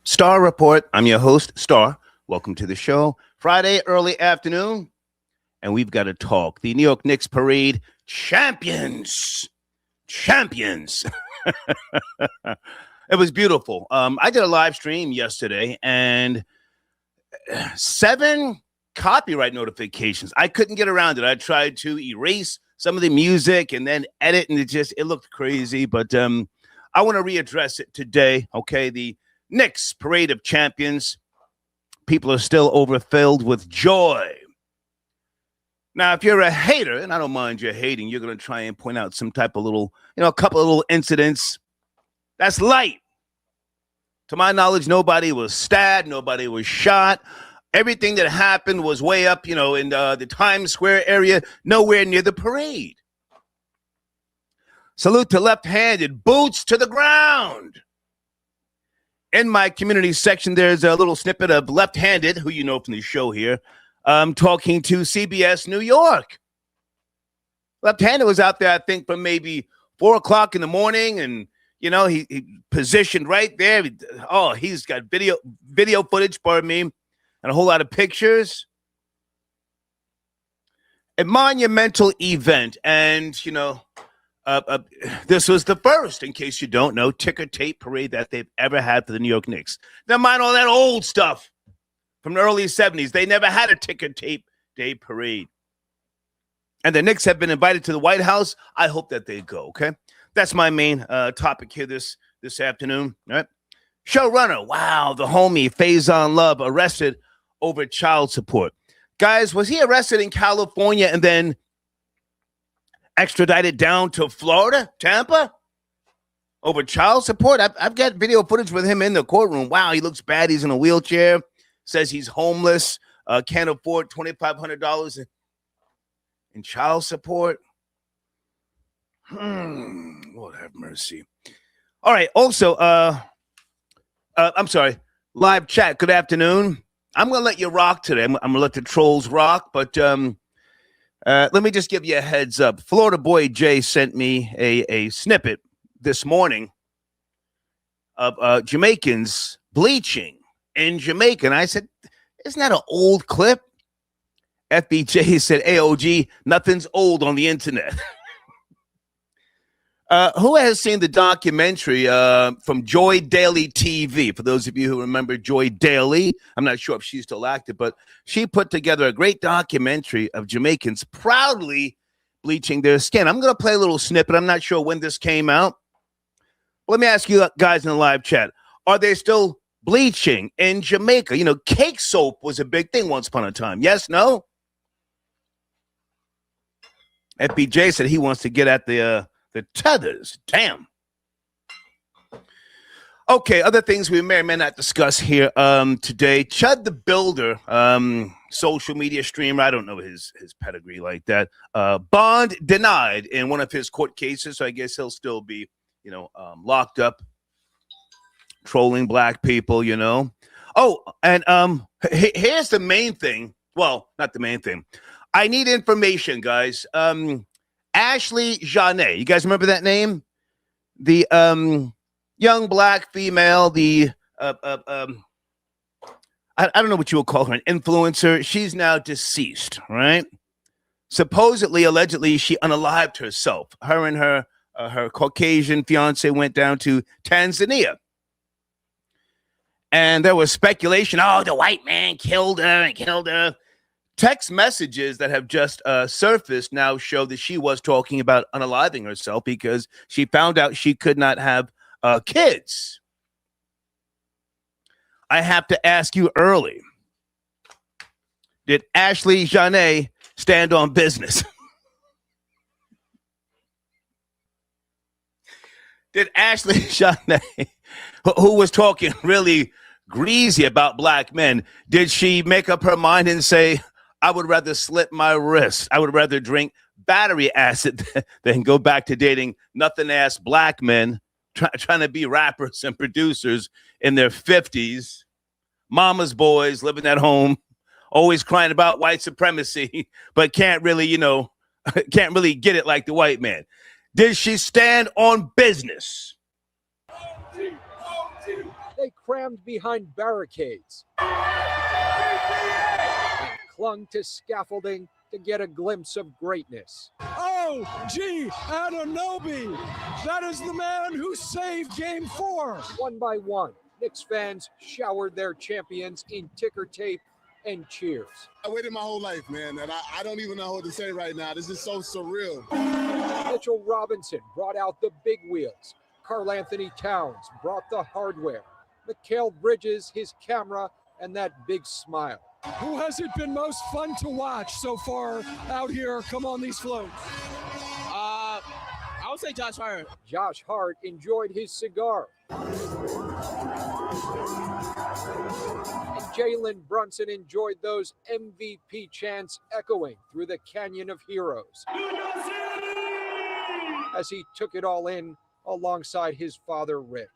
Star Report. I'm your host, Star. Welcome to the show. Friday, early afternoon, and we've got to talk. The New York Knicks Parade Champions. Champions. It was beautiful. I did a live stream yesterday, and 7 copyright notifications. I couldn't get around it. I tried to erase some of the music and then edit, and it looked crazy. But I want to readdress it today. Okay, the Knicks Parade of Champions. People are still overfilled with joy. Now, if you're a hater, and I don't mind you hating, you're going to try and point out some type of little, a couple of little incidents. That's light. To my knowledge, nobody was stabbed. Nobody was shot. Everything that happened was way up, in the Times Square area, nowhere near the parade. Salute to left-handed, boots to the ground. In my community section, there's a little snippet of left-handed, who you know from the show here, talking to CBS New York. Left-handed was out there, I think, from maybe 4 o'clock in the morning, and he positioned right there. He's got video footage, pardon me, and a whole lot of pictures. A monumental event, and this was the first, in case you don't know, ticker tape parade that they've ever had for the New York Knicks. Never mind all that old stuff from the early 70s. They never had a ticker tape day parade. And the Knicks have been invited to the White House. I hope that they go, okay? That's my main topic here this afternoon. All right? Showrunner, wow, the homie Faizon Love arrested over child support. Guys, was he arrested in California and then extradited down to Florida, Tampa, over child support? I've got video footage with him in the courtroom. Wow, he looks bad. He's in a wheelchair. Says he's homeless. Can't afford $2,500 in child support. Lord have mercy. All right. Also, I'm sorry. Live chat. Good afternoon. I'm going to let you rock today. I'm going to let the trolls rock, but let me just give you a heads up. Florida boy Jay sent me a snippet this morning of Jamaicans bleaching in Jamaica. And I said, isn't that an old clip? FBJ said, AOG, nothing's old on the internet. Who has seen the documentary from Joy Daly TV? For those of you who remember Joy Daly, I'm not sure if she's still active, but she put together a great documentary of Jamaicans proudly bleaching their skin. I'm going to play a little snippet. I'm not sure when this came out. Let me ask you guys in the live chat, are they still bleaching in Jamaica? Cake soap was a big thing once upon a time. Yes, no? FBJ said he wants to get at the tethers. Damn. Okay, other things we may or may not discuss here today. Chud the Builder, social media streamer. I don't know his pedigree like that. Bond denied in one of his court cases, so I guess he'll still be, locked up, trolling black people, Oh, and here's the main thing. Well, not the main thing. I need information, guys. Ashley Janae. You guys remember that name? The young black female, the I don't know what you would call her, an influencer. She's now deceased, right? Supposedly, allegedly, she unalived herself. Her and her Caucasian fiance went down to Tanzania. And there was speculation, the white man killed her. Text messages that have just surfaced now show that she was talking about unaliving herself because she found out she could not have kids. I have to ask you early, did Ashley Janae stand on business? Did Ashley Janae, who was talking really greasy about black men, did she make up her mind and say, I would rather slit my wrist. I would rather drink battery acid than go back to dating nothing-ass black men trying to be rappers and producers in their 50s, mama's boys living at home, always crying about white supremacy, but can't really, can't really get it like the white man. Did she stand on business? They crammed behind barricades and clung to scaffolding to get a glimpse of greatness. Oh, gee, Anunoby, that is the man who saved Game 4. One by one, Knicks fans showered their champions in ticker tape and cheers. I waited my whole life, man, and I don't even know what to say right now. This is so surreal. Mitchell Robinson brought out the big wheels. Karl Anthony Towns brought the hardware. Mikal Bridges, his camera, and that big smile. Who has it been most fun to watch so far out here come on these floats? I would say Josh Hart. Josh Hart enjoyed his cigar. And Jalen Brunson enjoyed those MVP chants echoing through the Canyon of Heroes as he took it all in alongside his father, Rick.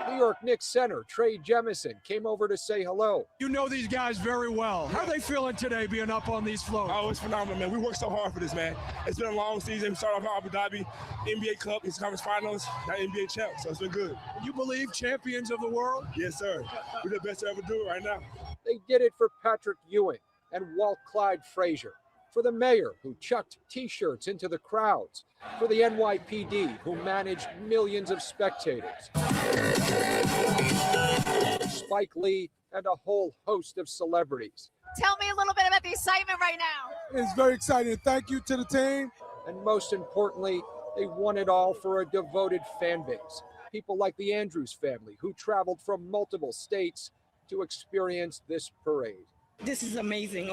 New York Knicks center Trey Jemison came over to say hello. You know these guys very well. How are they feeling today being up on these floats? Oh, it's phenomenal, man. We worked so hard for this, man. It's been a long season. We started off in Abu Dhabi, NBA Cup, East Conference Finals, now NBA champ, so it's been good. You believe champions of the world? Yes, sir. We're the best to ever do it right now. They did it for Patrick Ewing and Walt Clyde Frazier, for the mayor who chucked T-shirts into the crowds, for the NYPD who managed millions of spectators, Spike Lee, and a whole host of celebrities. Tell me a little bit about the excitement right now. It's very exciting. Thank you to the team. And most importantly, they won it all for a devoted fan base. People like the Andrews family who traveled from multiple states to experience this parade. This is amazing,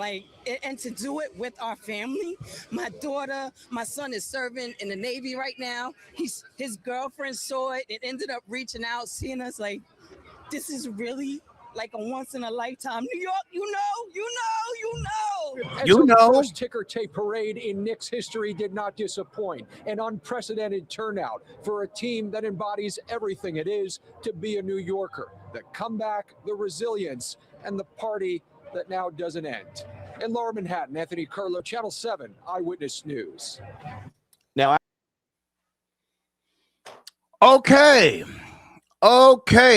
and to do it with our family. My son is serving in the Navy right now. His girlfriend saw it and ended up reaching out, seeing us. This is really like a once in a lifetime. New York, you know. And so the first ticker tape parade in Knicks history did not disappoint. An unprecedented turnout for a team that embodies everything it is to be a New Yorker. The comeback, the resilience, and the party that now doesn't end. In Lower Manhattan, Anthony Carlo, Channel 7 Eyewitness News. Now, okay,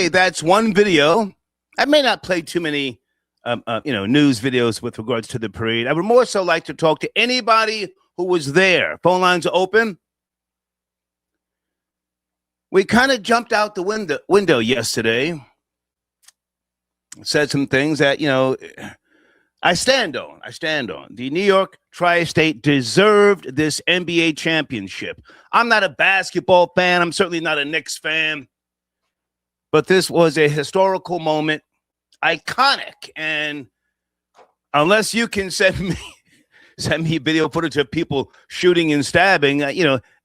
that's one video. I may not play too many, news videos with regards to the parade. I would more so like to talk to anybody who was there. Phone lines are open. We kind of jumped out the window yesterday. Said some things that, I stand on. The New York Tri-State deserved this NBA championship. I'm not a basketball fan. I'm certainly not a Knicks fan. But this was a historical moment, iconic. And unless you can send me video footage of people shooting and stabbing,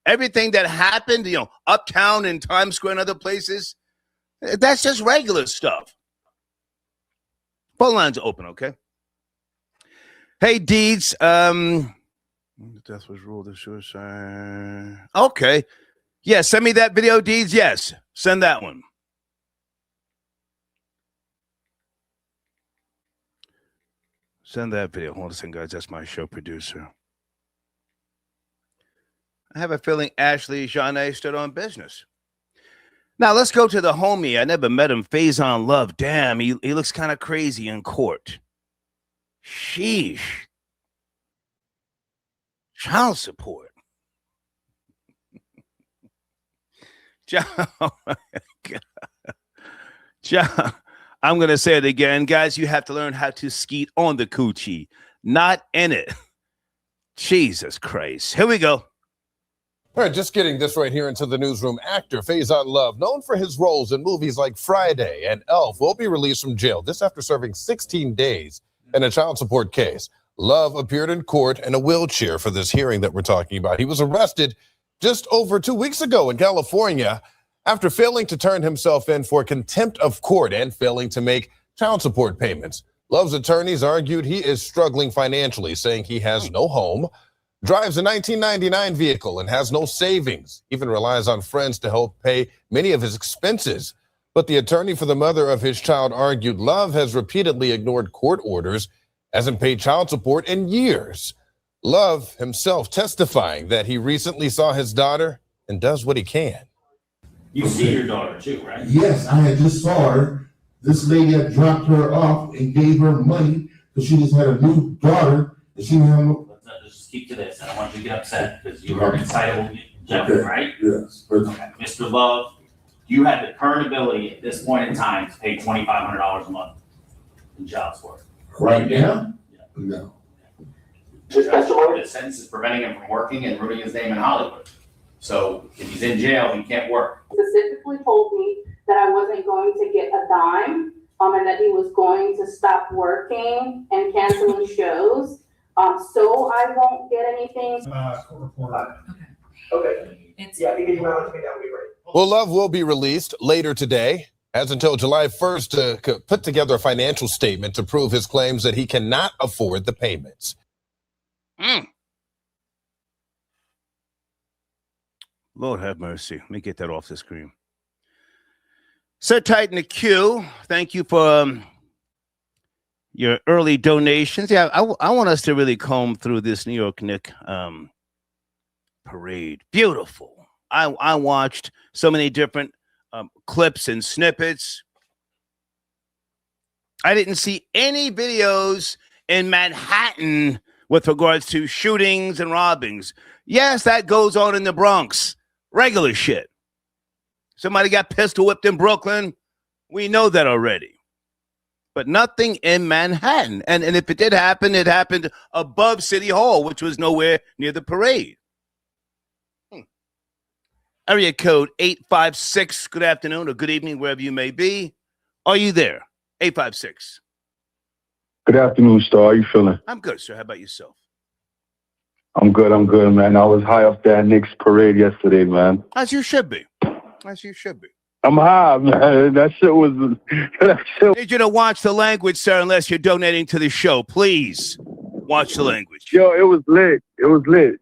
everything that happened, uptown in Times Square and other places, that's just regular stuff. Phone lines are open, okay? Hey, Deeds. Death was ruled as suicide. Okay. Yeah, send me that video, Deeds. Yes, send that one. Send that video. Hold on a second, guys. That's my show producer. I have a feeling Ashley Janae stood on business. Now, let's go to the homie. I never met him, Faizon Love. Damn, he looks kind of crazy in court. Sheesh. Child support. John, oh my God. John, I'm going to say it again. Guys, you have to learn how to skeet on the coochie, not in it. Jesus Christ. Here we go. All right, just getting this right here into the newsroom. Actor Faizon Love, known for his roles in movies like Friday and Elf, will be released from jail. This after serving 16 days in a child support case. Love appeared in court in a wheelchair for this hearing that we're talking about. He was arrested just over 2 weeks ago in California after failing to turn himself in for contempt of court and failing to make child support payments. Love's attorneys argued he is struggling financially, saying he has no home, drives a 1999 vehicle and has no savings, even relies on friends to help pay many of his expenses. But the attorney for the mother of his child argued Love has repeatedly ignored court orders, hasn't paid child support in years. Love himself testifying that he recently saw his daughter and does what he can. You see your daughter too, right? Yes, I had just saw her. This lady had dropped her off and gave her money because she just had a new daughter and she didn't have no. Let's just keep to this. I don't want you to get upset because you are an excitable gentleman, right? Yes. Okay. Mr. Love, you have the current ability at this point in time to pay $2,500 a month in child support. Right now? Yeah. No. The sentence is preventing him from working and ruining his name in Hollywood. So if he's in jail, he can't work. Specifically told me that I wasn't going to get a dime, and that he was going to stop working and canceling shows. So I won't get anything. Okay. Yeah, if you get email it to me, that would be great. Well, Love will be released later today. Has until July 1st to put together a financial statement to prove his claims that he cannot afford the payments. Lord have mercy. Let me get that off the screen. Sit tight in the queue. Thank you for your early donations. Yeah, I want us to really comb through this New York Knicks parade. Beautiful. I watched so many different clips and snippets. I didn't see any videos in Manhattan with regards to shootings and robbings. Yes, that goes on in the Bronx. Regular shit. Somebody got pistol whipped in Brooklyn. We know that already. But nothing in Manhattan. And if it did happen, it happened above City Hall, which was nowhere near the parade. Area code 856. Good afternoon or good evening, wherever you may be. Are you there? 856. Good afternoon, Star. How you feeling? I'm good, sir. How about yourself? I'm good, man. I was high off that Knicks parade yesterday, man. As you should be. As you should be. I'm high, man. That shit was... I need you to watch the language, sir, unless you're donating to the show. Please watch the language. Yo, it was lit. It was lit.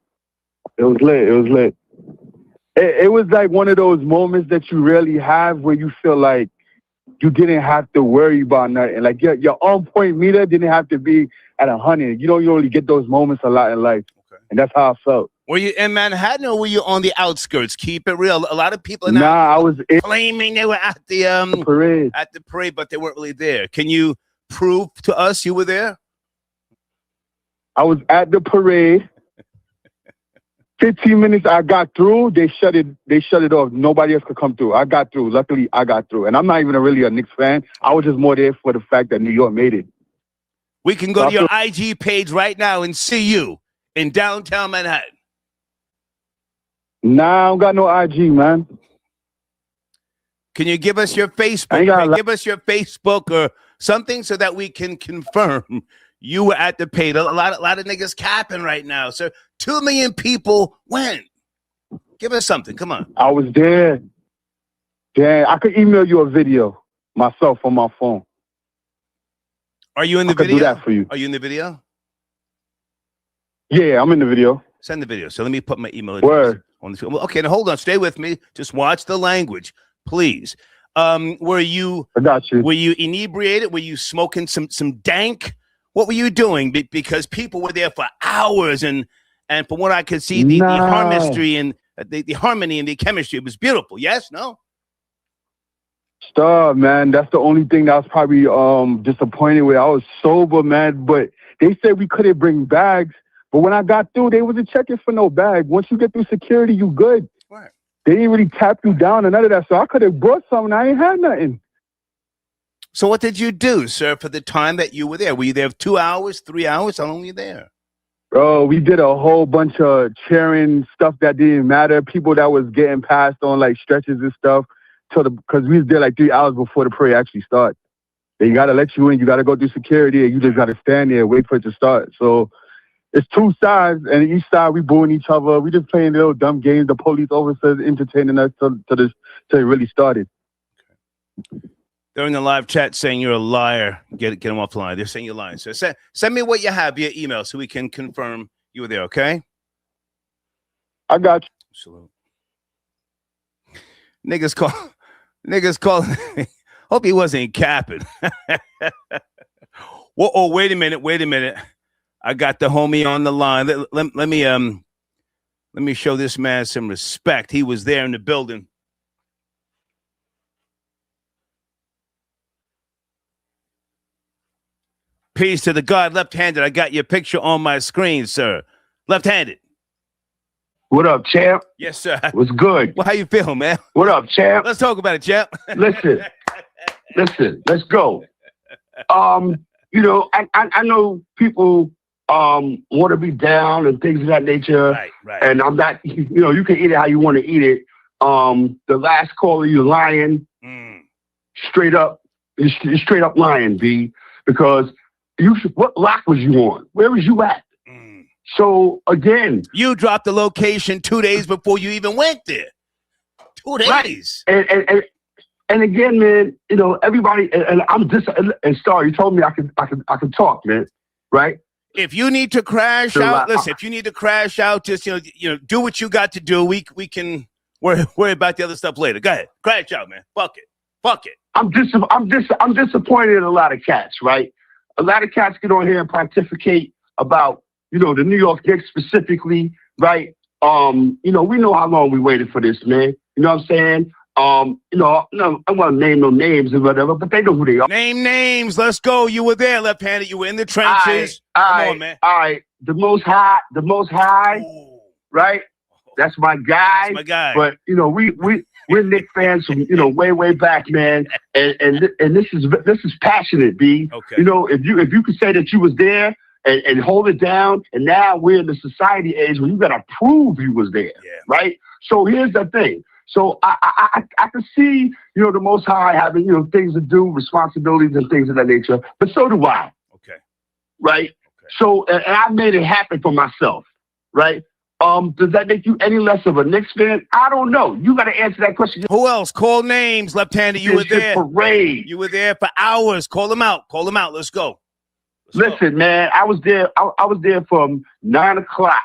It was like one of those moments that you really have where you feel like you didn't have to worry about nothing. Like your on-point meter didn't have to be at 100. You only get those moments a lot in life. Okay. And that's how I felt. Were you in Manhattan or were you on the outskirts? Keep it real. A lot of people are now I was claiming they were at the parade. At the parade, but they weren't really there. Can you prove to us you were there? I was at the parade. 15 minutes I got through, they shut it off. Nobody else could come through. I got through. Luckily, I got through. And I'm not even really a Knicks fan. I was just more there for the fact that New York made it. We can go to your IG page right now and see you in downtown Manhattan. Nah, I don't got no IG, man. Can you give us your Facebook? Give us your Facebook or something so that we can confirm you were at the parade. A lot of niggas capping right now. So 2 million people went. Give us something. Come on. I was there. Damn, I could email you a video myself on my phone. Are you in the video? I could do that for you. Are you in the video? Yeah, I'm in the video. Send the video. So let me put my email address on the film. Okay, now hold on. Stay with me. Just watch the language, please. Were you? I got you. Were you inebriated? Were you smoking some dank? What were you doing? Because people were there for hours, and from what I could see, the harmony and the harmony and the chemistry, it was beautiful. Yes, no. Stop, man. That's the only thing that I was probably disappointed with. I was sober, man, but they said we couldn't bring bags. But when I got through, they wasn't checking for no bag. Once you get through security, you good. Right. They didn't really tap you down or none of that. So I could have brought something. I ain't had nothing. So what did you do, sir, for the time that you were there? Were you there 2 hours, 3 hours? How long were you there? Bro, we did a whole bunch of cheering stuff that didn't matter. People that was getting passed on like stretches and stuff. Because we was there like 3 hours before the parade actually started. They got to let you in. You got to go through security. And you just got to stand there and wait for it to start. So it's two sides. And each side, we booing each other. We just playing little dumb games. The police officers entertaining us till it really started. Okay. They're in the live chat saying you're a liar. Get them off the line. They're saying you're lying. So send me what you have via email so we can confirm you were there, okay? I got you. Salute. Niggas call. Hope he wasn't capping. Well, oh, wait a minute. I got the homie on the line. Let me show this man some respect. He was there in the building. Peace to the God left-handed. I got your picture on my screen, sir. Left-handed. What up, champ? Yes, sir. What's good? Well, how you feel, man? What up, champ? Let's talk about it, champ. Listen, let's go. You know, I know people want to be down and things of that nature. Right. And I'm not, you know, you can eat it how you want to eat it. The last caller, you lying. Straight up, you're straight up lying, B, because what lock was you on? Where was you at? So again, you dropped the location 2 days before you even went there. 2 days. Right. And again, man, you know, everybody, and I'm just, and Star, you told me I could talk, man, right? If you need to crash out, listen. If you need to crash out, just you know, do what you got to do. We can worry about the other stuff later. Go ahead, crash out, man. Fuck it. I'm disappointed in a lot of cats, right? A lot of cats get on here and pontificate about, you know, the New York Knicks specifically, right? You know, we know how long we waited for this, man. You know what I'm saying? You know, no, I want to name no names or whatever, but they know who they are. Name names. Let's go. You were there, left-handed. You were in the trenches. Come on, man. All right. The most high, right? That's my guy. That's my guy. But you know, we're Knicks fans from, you know, way back, man. And this is passionate, B. Okay. You know, if you could say that you was there and hold it down, and now we're in the society age where you gotta prove you was there, right? So here's the thing. So I can see, you know, the Most High having, you know, things to do, responsibilities and things of that nature, but so do I. Okay. Right? Okay. So, and I made it happen for myself, right? Does that make you any less of a Knicks fan? I don't know. You got to answer that question. Who else? Call names, left-handed. You were there. Parade. You were there for hours. Call them out. Let's go. Listen, man, I was there. I was there from 9 o'clock.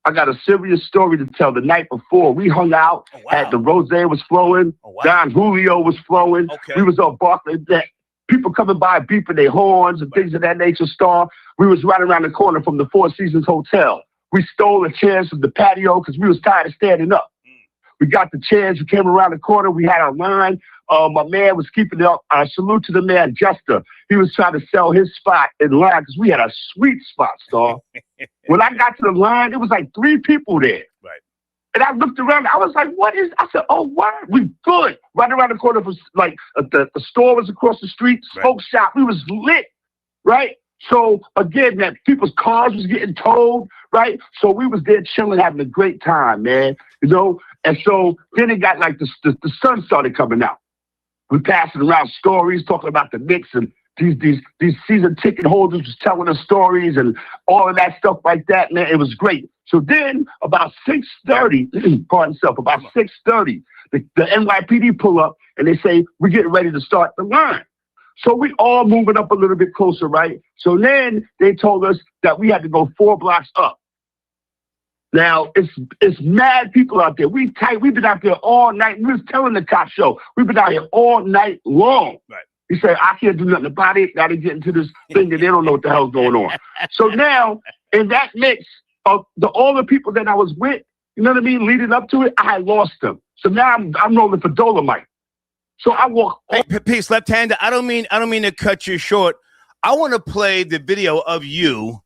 I got a serious story to tell. The night before, we hung out at the Rosé was flowing. Don Julio was flowing. We was on Barclay. People coming by beeping their horns and things of that nature. Star. We was right around the corner from the Four Seasons Hotel. We stole the chairs from the patio because we was tired of standing up. We got the chairs. We came around the corner. We had our line. My man was keeping it up. Salute to the man, Jester. He was trying to sell his spot in line because we had a sweet spot, Star. When I got to the line, it was like 3 people there. Right. And I looked around. I was like, what is... I said, oh, what? We good. Right around the corner was like the store was across the street, smoke shop. We was lit, right? So, again, man, people's cars was getting towed, right? So we was there chilling, having a great time, man. You know? And so then it got like the sun started coming out. We passing around stories, talking about the Knicks, and these season ticket holders was telling us stories and all of that stuff like that, man. It was great. So then about 6:30, pardon self, about 6:30, the NYPD pull up and they say, we're getting ready to start the line. So we all moving up a little bit closer, right? So then they told us that we had to go 4 blocks up. Now, it's mad people out there. We've been out there all night. We was telling the cop show, we've been out here all night long. Right. He said, I can't do nothing about it. Got to get into this thing and they don't know what the hell's going on. So now, in that mix of all the people that I was with, you know what I mean, leading up to it, I had lost them. So now I'm rolling for Dolomite. So I walk. Hey, peace, left-handed. I don't mean to cut you short. I want to play the video of you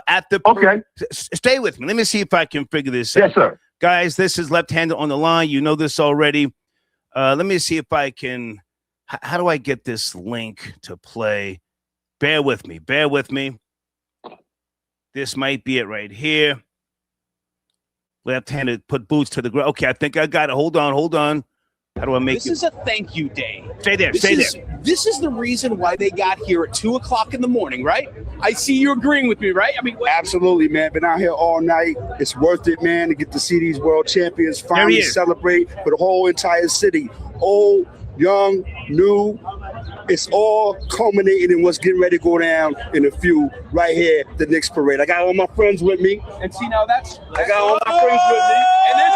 at the. Okay. Stay with me. Let me see if I can figure this out. Yes, sir. Guys, this is left-handed on the line. You know this already. Let me see if I can. How do I get this link to play? Bear with me. This might be it right here. Left-handed, put boots to the ground. Okay, I think I got it. Hold on. How do I make this is a thank you day. Stay there. This is the reason why they got here at 2 o'clock in the morning, right? I see you agreeing with me, right? I mean, absolutely, man. Been out here all night. It's worth it, man, to get to see these world champions finally celebrate for the whole entire city. Old, young, new. It's all culminating in what's getting ready to go down in a few right here at the Knicks Parade. I got all my friends with me. And see, now I got all my friends with me. And there's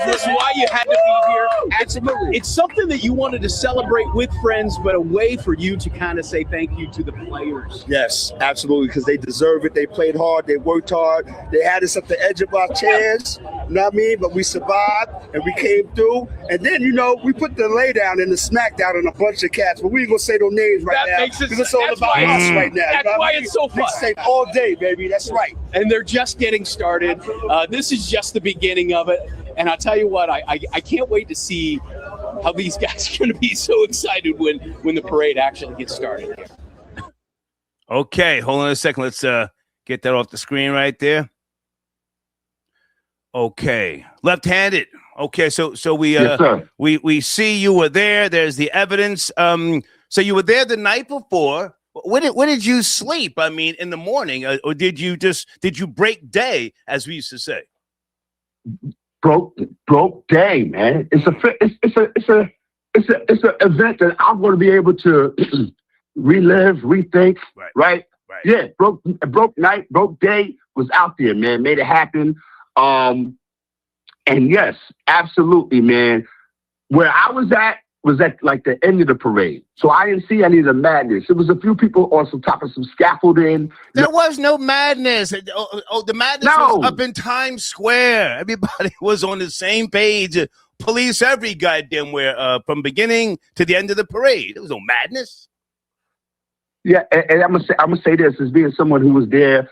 That's why you had to be here. Absolutely. It's something that you wanted to celebrate with friends, but a way for you to kind of say thank you to the players. Yes, absolutely, because they deserve it. They played hard. They worked hard. They had us at the edge of our chairs, you know what I mean? But we survived, and we came through. And then, you know, we put the lay down and the smack down on a bunch of cats, but we ain't going to say no names right now because it's all about us right now. That's why it's so fun. Say all day, baby. That's right. And they're just getting started. This is just the beginning of it. And I'll tell you what, I can't wait to see how these guys are going to be so excited when the parade actually gets started. Okay, hold on a second. Let's get that off the screen right there. Okay, left-handed. Okay, so we Yes, sir. we see you were there. There's the evidence. So you were there the night before. When did you sleep? I mean, in the morning, or did you break day, as we used to say? Broke day, man. It's an event that I'm going to be able to relive, rethink. Right. Yeah, broke night, broke day was out there, man. Made it happen. And yes, absolutely, man. Where I was at like the end of the parade. So I didn't see any of the madness. It was a few people on some top of some scaffolding. There was no madness. The madness was up in Times Square. Everybody was on the same page. Police every goddamn where, from beginning to the end of the parade. There was no madness. Yeah, and I'm gonna say this as being someone who was there.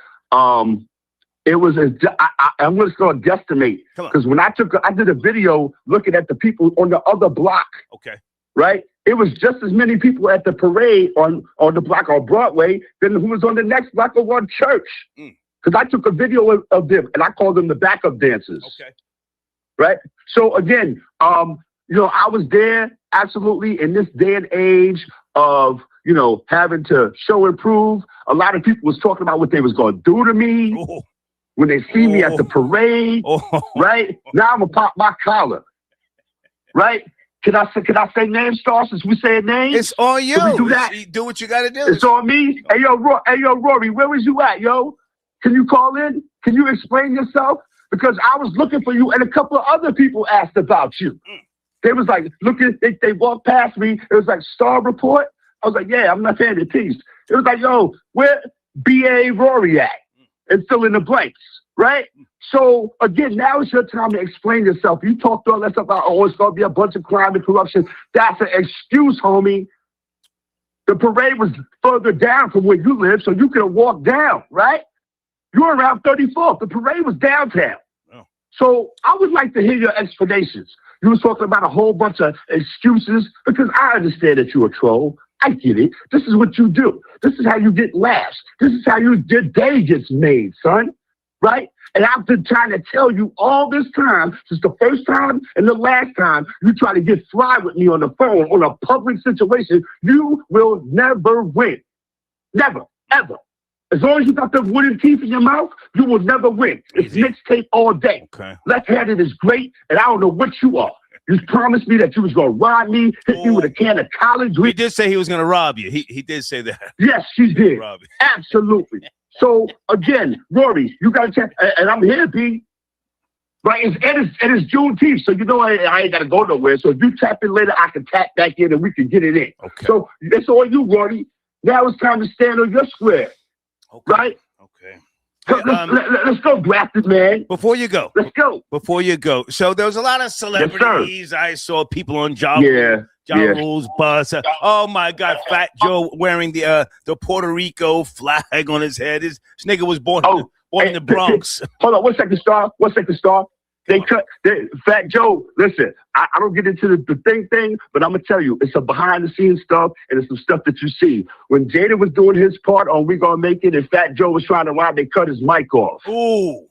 It was I'm just gonna guesstimate because when I did a video looking at the people on the other block. Okay. Right? It was just as many people at the parade on the block on Broadway than who was on the next block of one church. Because I took a video of them and I called them the backup dancers. Okay. Right? So again, you know, I was there absolutely in this day and age of, you know, having to show and prove. A lot of people was talking about what they was gonna do to me. When they see me at the parade, right? Now I'm gonna pop my collar, right? Can I say name stars since we say names? It's on you. Can we do that? You do what you got to do. It's on me. Hey yo, Rory, where was you at, yo? Can you call in? Can you explain yourself? Because I was looking for you, and a couple of other people asked about you. They was like looking. They walked past me. It was like Star Report. I was like, yeah, I'm not fan of peace. It was like, yo, where B.A. Rory at? And fill in the blanks, right? So again, now it's your time to explain yourself. You talked all that stuff about, oh, it's gonna be a bunch of crime and corruption. That's an excuse, homie. The parade was further down from where you live, so you could have walked down, right? You're around 34th. The parade was downtown. So I would like to hear your explanations. You was talking about a whole bunch of excuses because I understand that you're a troll. I get it. This is what you do. This is how you get laughs. This is how your day gets made, son. Right? And I've been trying to tell you all this time, since the first time and the last time you try to get fly with me on the phone on a public situation, you will never win. Never, ever. As long as you got the wooden teeth in your mouth, you will never win. It's mixtape all day. Okay. Left-handed is great, and I don't know what you are. You promised me that you was going to rob me, hit me with a can of college. He did say he was going to rob you. He did say that. Yes, he did. Absolutely. So, again, Rory, you got to check. And I'm here, B. Right? It's Juneteenth, so you know I ain't got to go nowhere. So if you tap in later, I can tap back in and we can get it in. Okay. So it's all you, Rory. Now it's time to stand on your square. Okay. Right? Okay. So let's go, Grafted man. Before you go. Let's go. Before you go. So there was a lot of celebrities. Yes, I saw people on Rule's bus. Oh my God, Fat Joe wearing the Puerto Rico flag on his head. This nigga was born in the Bronx. Hold on, 1 second, Star. 1 second, Star. Fat Joe, listen, I don't get into the thing, but I'm going to tell you, it's some behind the scenes stuff and it's some stuff that you see. When Jada was doing his part on We Gonna Make It and Fat Joe was trying to rhyme, they cut his mic off. Ooh.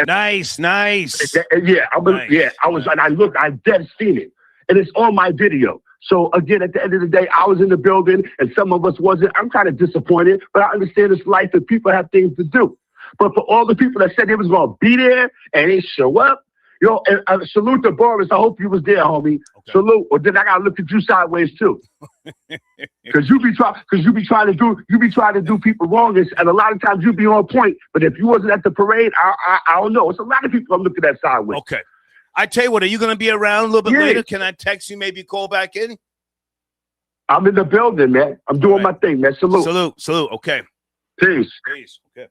Nice. Yeah, and I've dead seen it. And it's on my video. So again, at the end of the day, I was in the building and some of us wasn't. I'm kind of disappointed, but I understand it's life and people have things to do. But for all the people that said they was going to be there and they show up, yo, and salute to Boris. I hope you was there, homie. Okay. Salute. Or then I got to look at you sideways too. Because you be trying to do people wrong. And a lot of times you be on point. But if you wasn't at the parade, I don't know. It's a lot of people I'm looking at sideways. Okay. I tell you what, are you going to be around a little bit later? Can I text you, maybe call back in? I'm in the building, man. I'm doing my thing, man. Salute. Salute. Okay. Peace. Okay.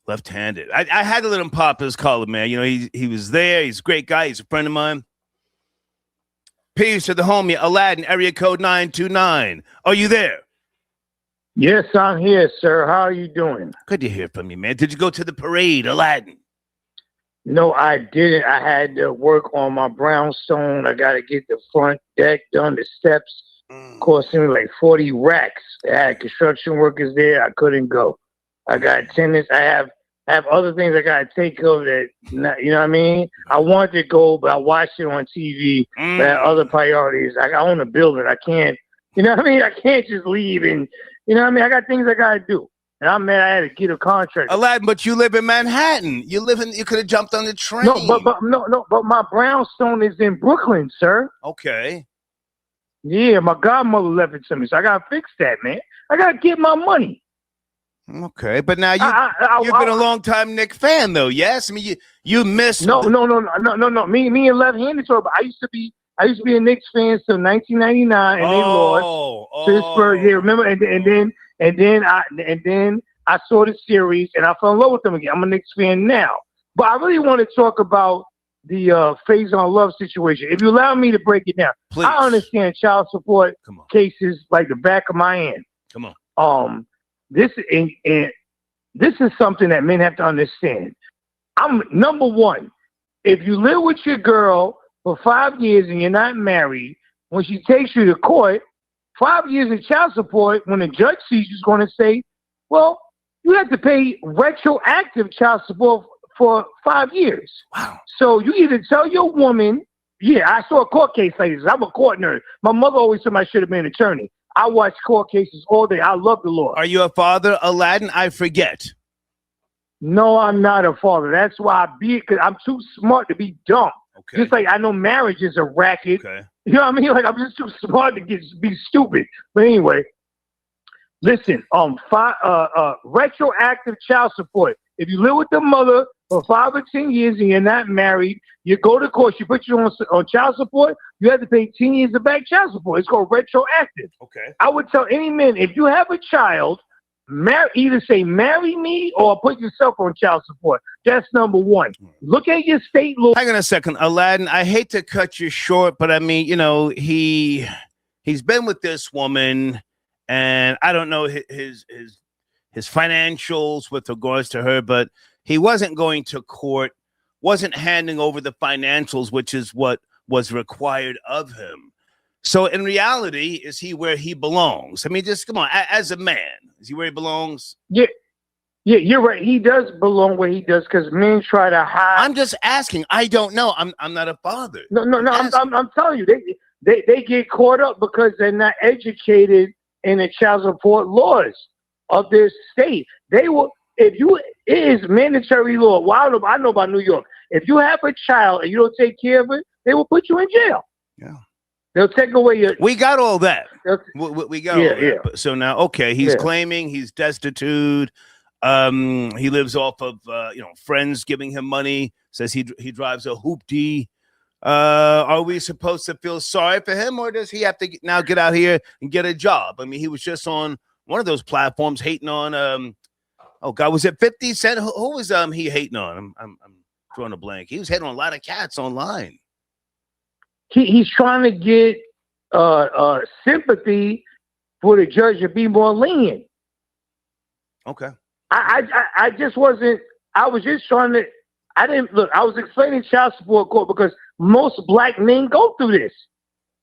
Left-handed. I had to let him pop his collar, man. You know, he was there. He's a great guy. He's a friend of mine. Peace to the homie, Aladdin, area code 929. Are you there? Yes, I'm here, sir. How are you doing? Good to hear from you, man. Did you go to the parade, Aladdin? No, I didn't. I had to work on my brownstone. I got to get the front deck done, the steps. Costing me like 40 racks. I had construction workers there. I couldn't go. I got tenants. I have other things I got to take care of that, you know what I mean? I wanted to go, but I watched it on TV. But I had other priorities. I own a building. I can't, you know what I mean? I can't just leave and, you know what I mean? I got things I got to do. And I'm mad I had to get a contract. Aladdin, but you live in Manhattan. You could have jumped on the train. But my brownstone is in Brooklyn, sir. Okay. Yeah, my godmother left it to me, so I gotta fix that, man. I gotta get my money. Okay, but now you've been a long time Knicks fan, though. Yes, I mean you missed. No. Me and left-handed talk. I used to be a Knicks fan till 1999, and they lost Pittsburgh. Yeah, remember? And then I saw the series, and I fell in love with them again. I'm a Knicks fan now, but I really want to talk about the Faizon Love situation. If you allow me to break it down, please. I understand child support cases like the back of my hand. Come on. This is something that men have to understand. I'm number one. If you live with your girl for 5 years and you're not married, when she takes you to court, 5 years of child support, when the judge sees you, is going to say, well, you have to pay retroactive child support for 5 years. Wow. So you either tell your woman, yeah, I saw a court case like this. I'm a court nerd. My mother always said I should have been an attorney. I watch court cases all day. I love the law. Are you a father, Aladdin? I forget. No, I'm not a father. That's why because I'm too smart to be dumb. Okay. Just like I know marriage is a racket. Okay. You know what I mean? Like I'm just too smart to be stupid. But anyway, listen, retroactive child support. If you live with the mother for 5 or 10 years and you're not married, you go to court, she puts you on child support, you have to pay 10 years of back child support. It's called retroactive. Okay. I would tell any man, if you have a child, either say marry me or put yourself on child support. That's number one. Look at your state law. Hang on a second, Aladdin. I hate to cut you short, but I mean, you know, he's been with this woman, and I don't know his financials with regards to her, but he wasn't going to court, wasn't handing over the financials, which is what was required of him. So in reality, is he where he belongs? I mean, just come on, as a man, is he where he belongs? Yeah, you're right. He does belong where he does because men try to hide. I'm just asking. I don't know. I'm not a father. No. I'm telling you, they get caught up because they're not educated in the child support laws of their state. It is mandatory law. Well, I know about New York. If you have a child and you don't take care of it, they will put you in jail. Yeah. They'll take away your. We got all that. We got all that. Yeah. So now, okay, he's claiming he's destitute. He lives off of friends giving him money. Says he drives a hoopty. Are we supposed to feel sorry for him, or does he have to now get out here and get a job? I mean, he was just on one of those platforms hating on. Oh God, was it 50 Cent? Who was he hating on? I'm drawing a blank. He was hating on a lot of cats online. He's trying to get sympathy for the judge to be more lenient. Okay. I just wasn't. I was just trying to. I didn't look. I was explaining child support court because most black men go through this,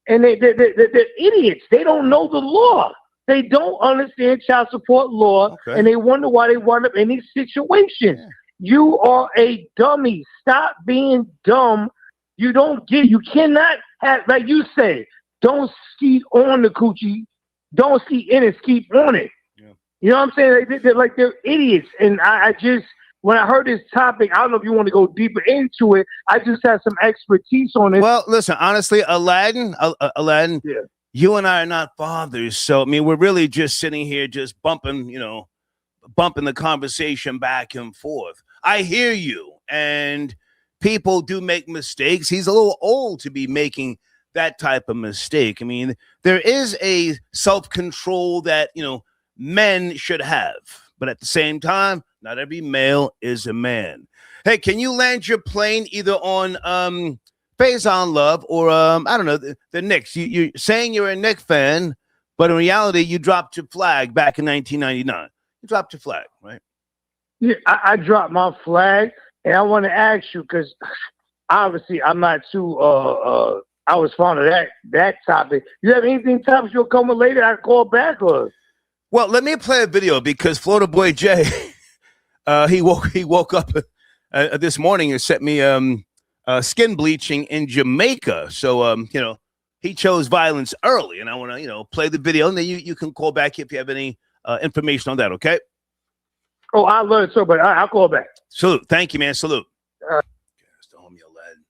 and they're idiots. They don't know the law. They don't understand child support law, and they wonder why they wind up in these situations. Yeah. You are a dummy. Stop being dumb. You cannot have, like you say, don't ski on the coochie. Don't ski in it, ski on it. Yeah. You know what I'm saying? They're idiots. And I just, when I heard this topic, I don't know if you want to go deeper into it. I just have some expertise on it. Well, listen, honestly, Aladdin, you and I are not fathers. So, I mean, we're really just sitting here just bumping the conversation back and forth. I hear you. And people do make mistakes. He's a little old to be making that type of mistake. I mean, there is a self-control that, men should have. But at the same time, not every male is a man. Hey, can you land your plane either on Faizon Love or, I don't know, the Knicks? You're saying you're a Knicks fan, but in reality, you dropped your flag back in 1999. You dropped your flag, right? Yeah, I dropped my flag, and I want to ask you, because obviously I'm not too, I was fond of that topic. You have anything topics you'll come with later? I can call back or? Well, let me play a video because Florida boy Jay, he woke up this morning and sent me skin bleaching in Jamaica. So he chose violence early, and I want to play the video, and then you can call back if you have any information on that. Okay? Oh, I love it so, but I'll call back. Salute. Thank you, man. Salute. That's the homie Aladdin.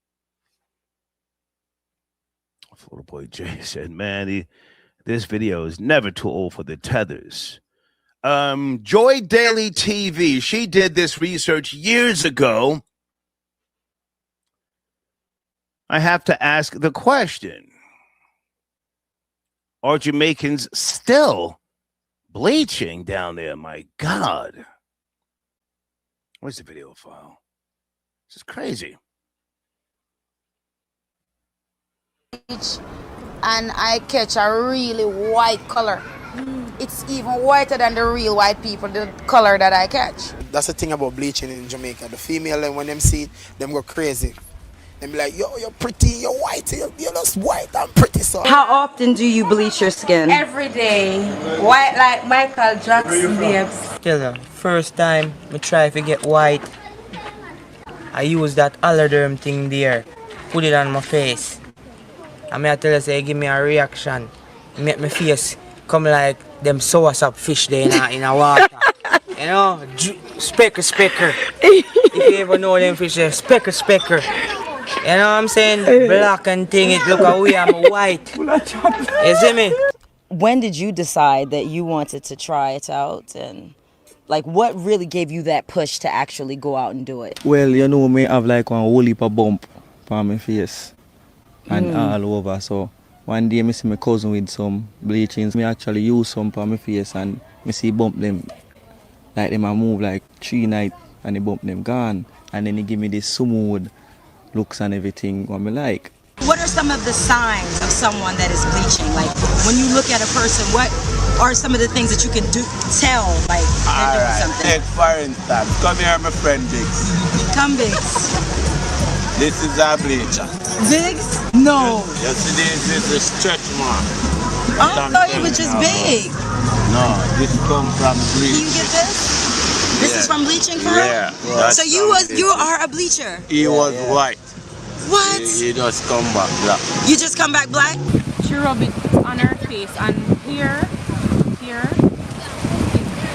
Florida boy Jay said, "Man, this video is never too old for the tethers." Joy Daily TV, she did this research years ago. I have to ask the question, are Jamaicans still bleaching down there? My God. Where's the video file? This is crazy. And I catch a really white color. It's even whiter than the real white people, the color that I catch. That's the thing about bleaching in Jamaica. The female, and when them see it, them go crazy. Them be like, yo, you're pretty, you're white, you're just white and pretty. So how often do you bleach your skin? Every day. White like Michael Jackson, babes. Tell you, first time I try to get white, I use that Aladdin thing there, put it on my face. And I tell you, say, give me a reaction. Make my face come like them soursop fish there in a water. You know, specker. If you ever know them fish, specker. You know what I'm saying? Black and thing, it look away, I'm white. You see me? When did you decide that you wanted to try it out? And like, what really gave you that push to actually go out and do it? Well, you know, me have like one whole heap of bump on my face and all over. So one day I see my cousin with some bleachings. Me actually use some on my face and I see bump them. Like them I move like 3 nights and they bump them gone. And then he give me this smooth looks and everything what me like. What are some of the signs of someone that is bleaching? Like when you look at a person, what are some of the things that you can tell like they're doing something? Take for instance, come here my friend Biggs. Come Biggs. This is a bleacher. Biggs? No. You see this is a stretch mark. I thought it was just big. No, this comes from bleaching. Can you get this? This is from bleaching, for yeah. So you are a bleacher. He was white. What? He just come back black. You just come back black? She rub it on her face and here, it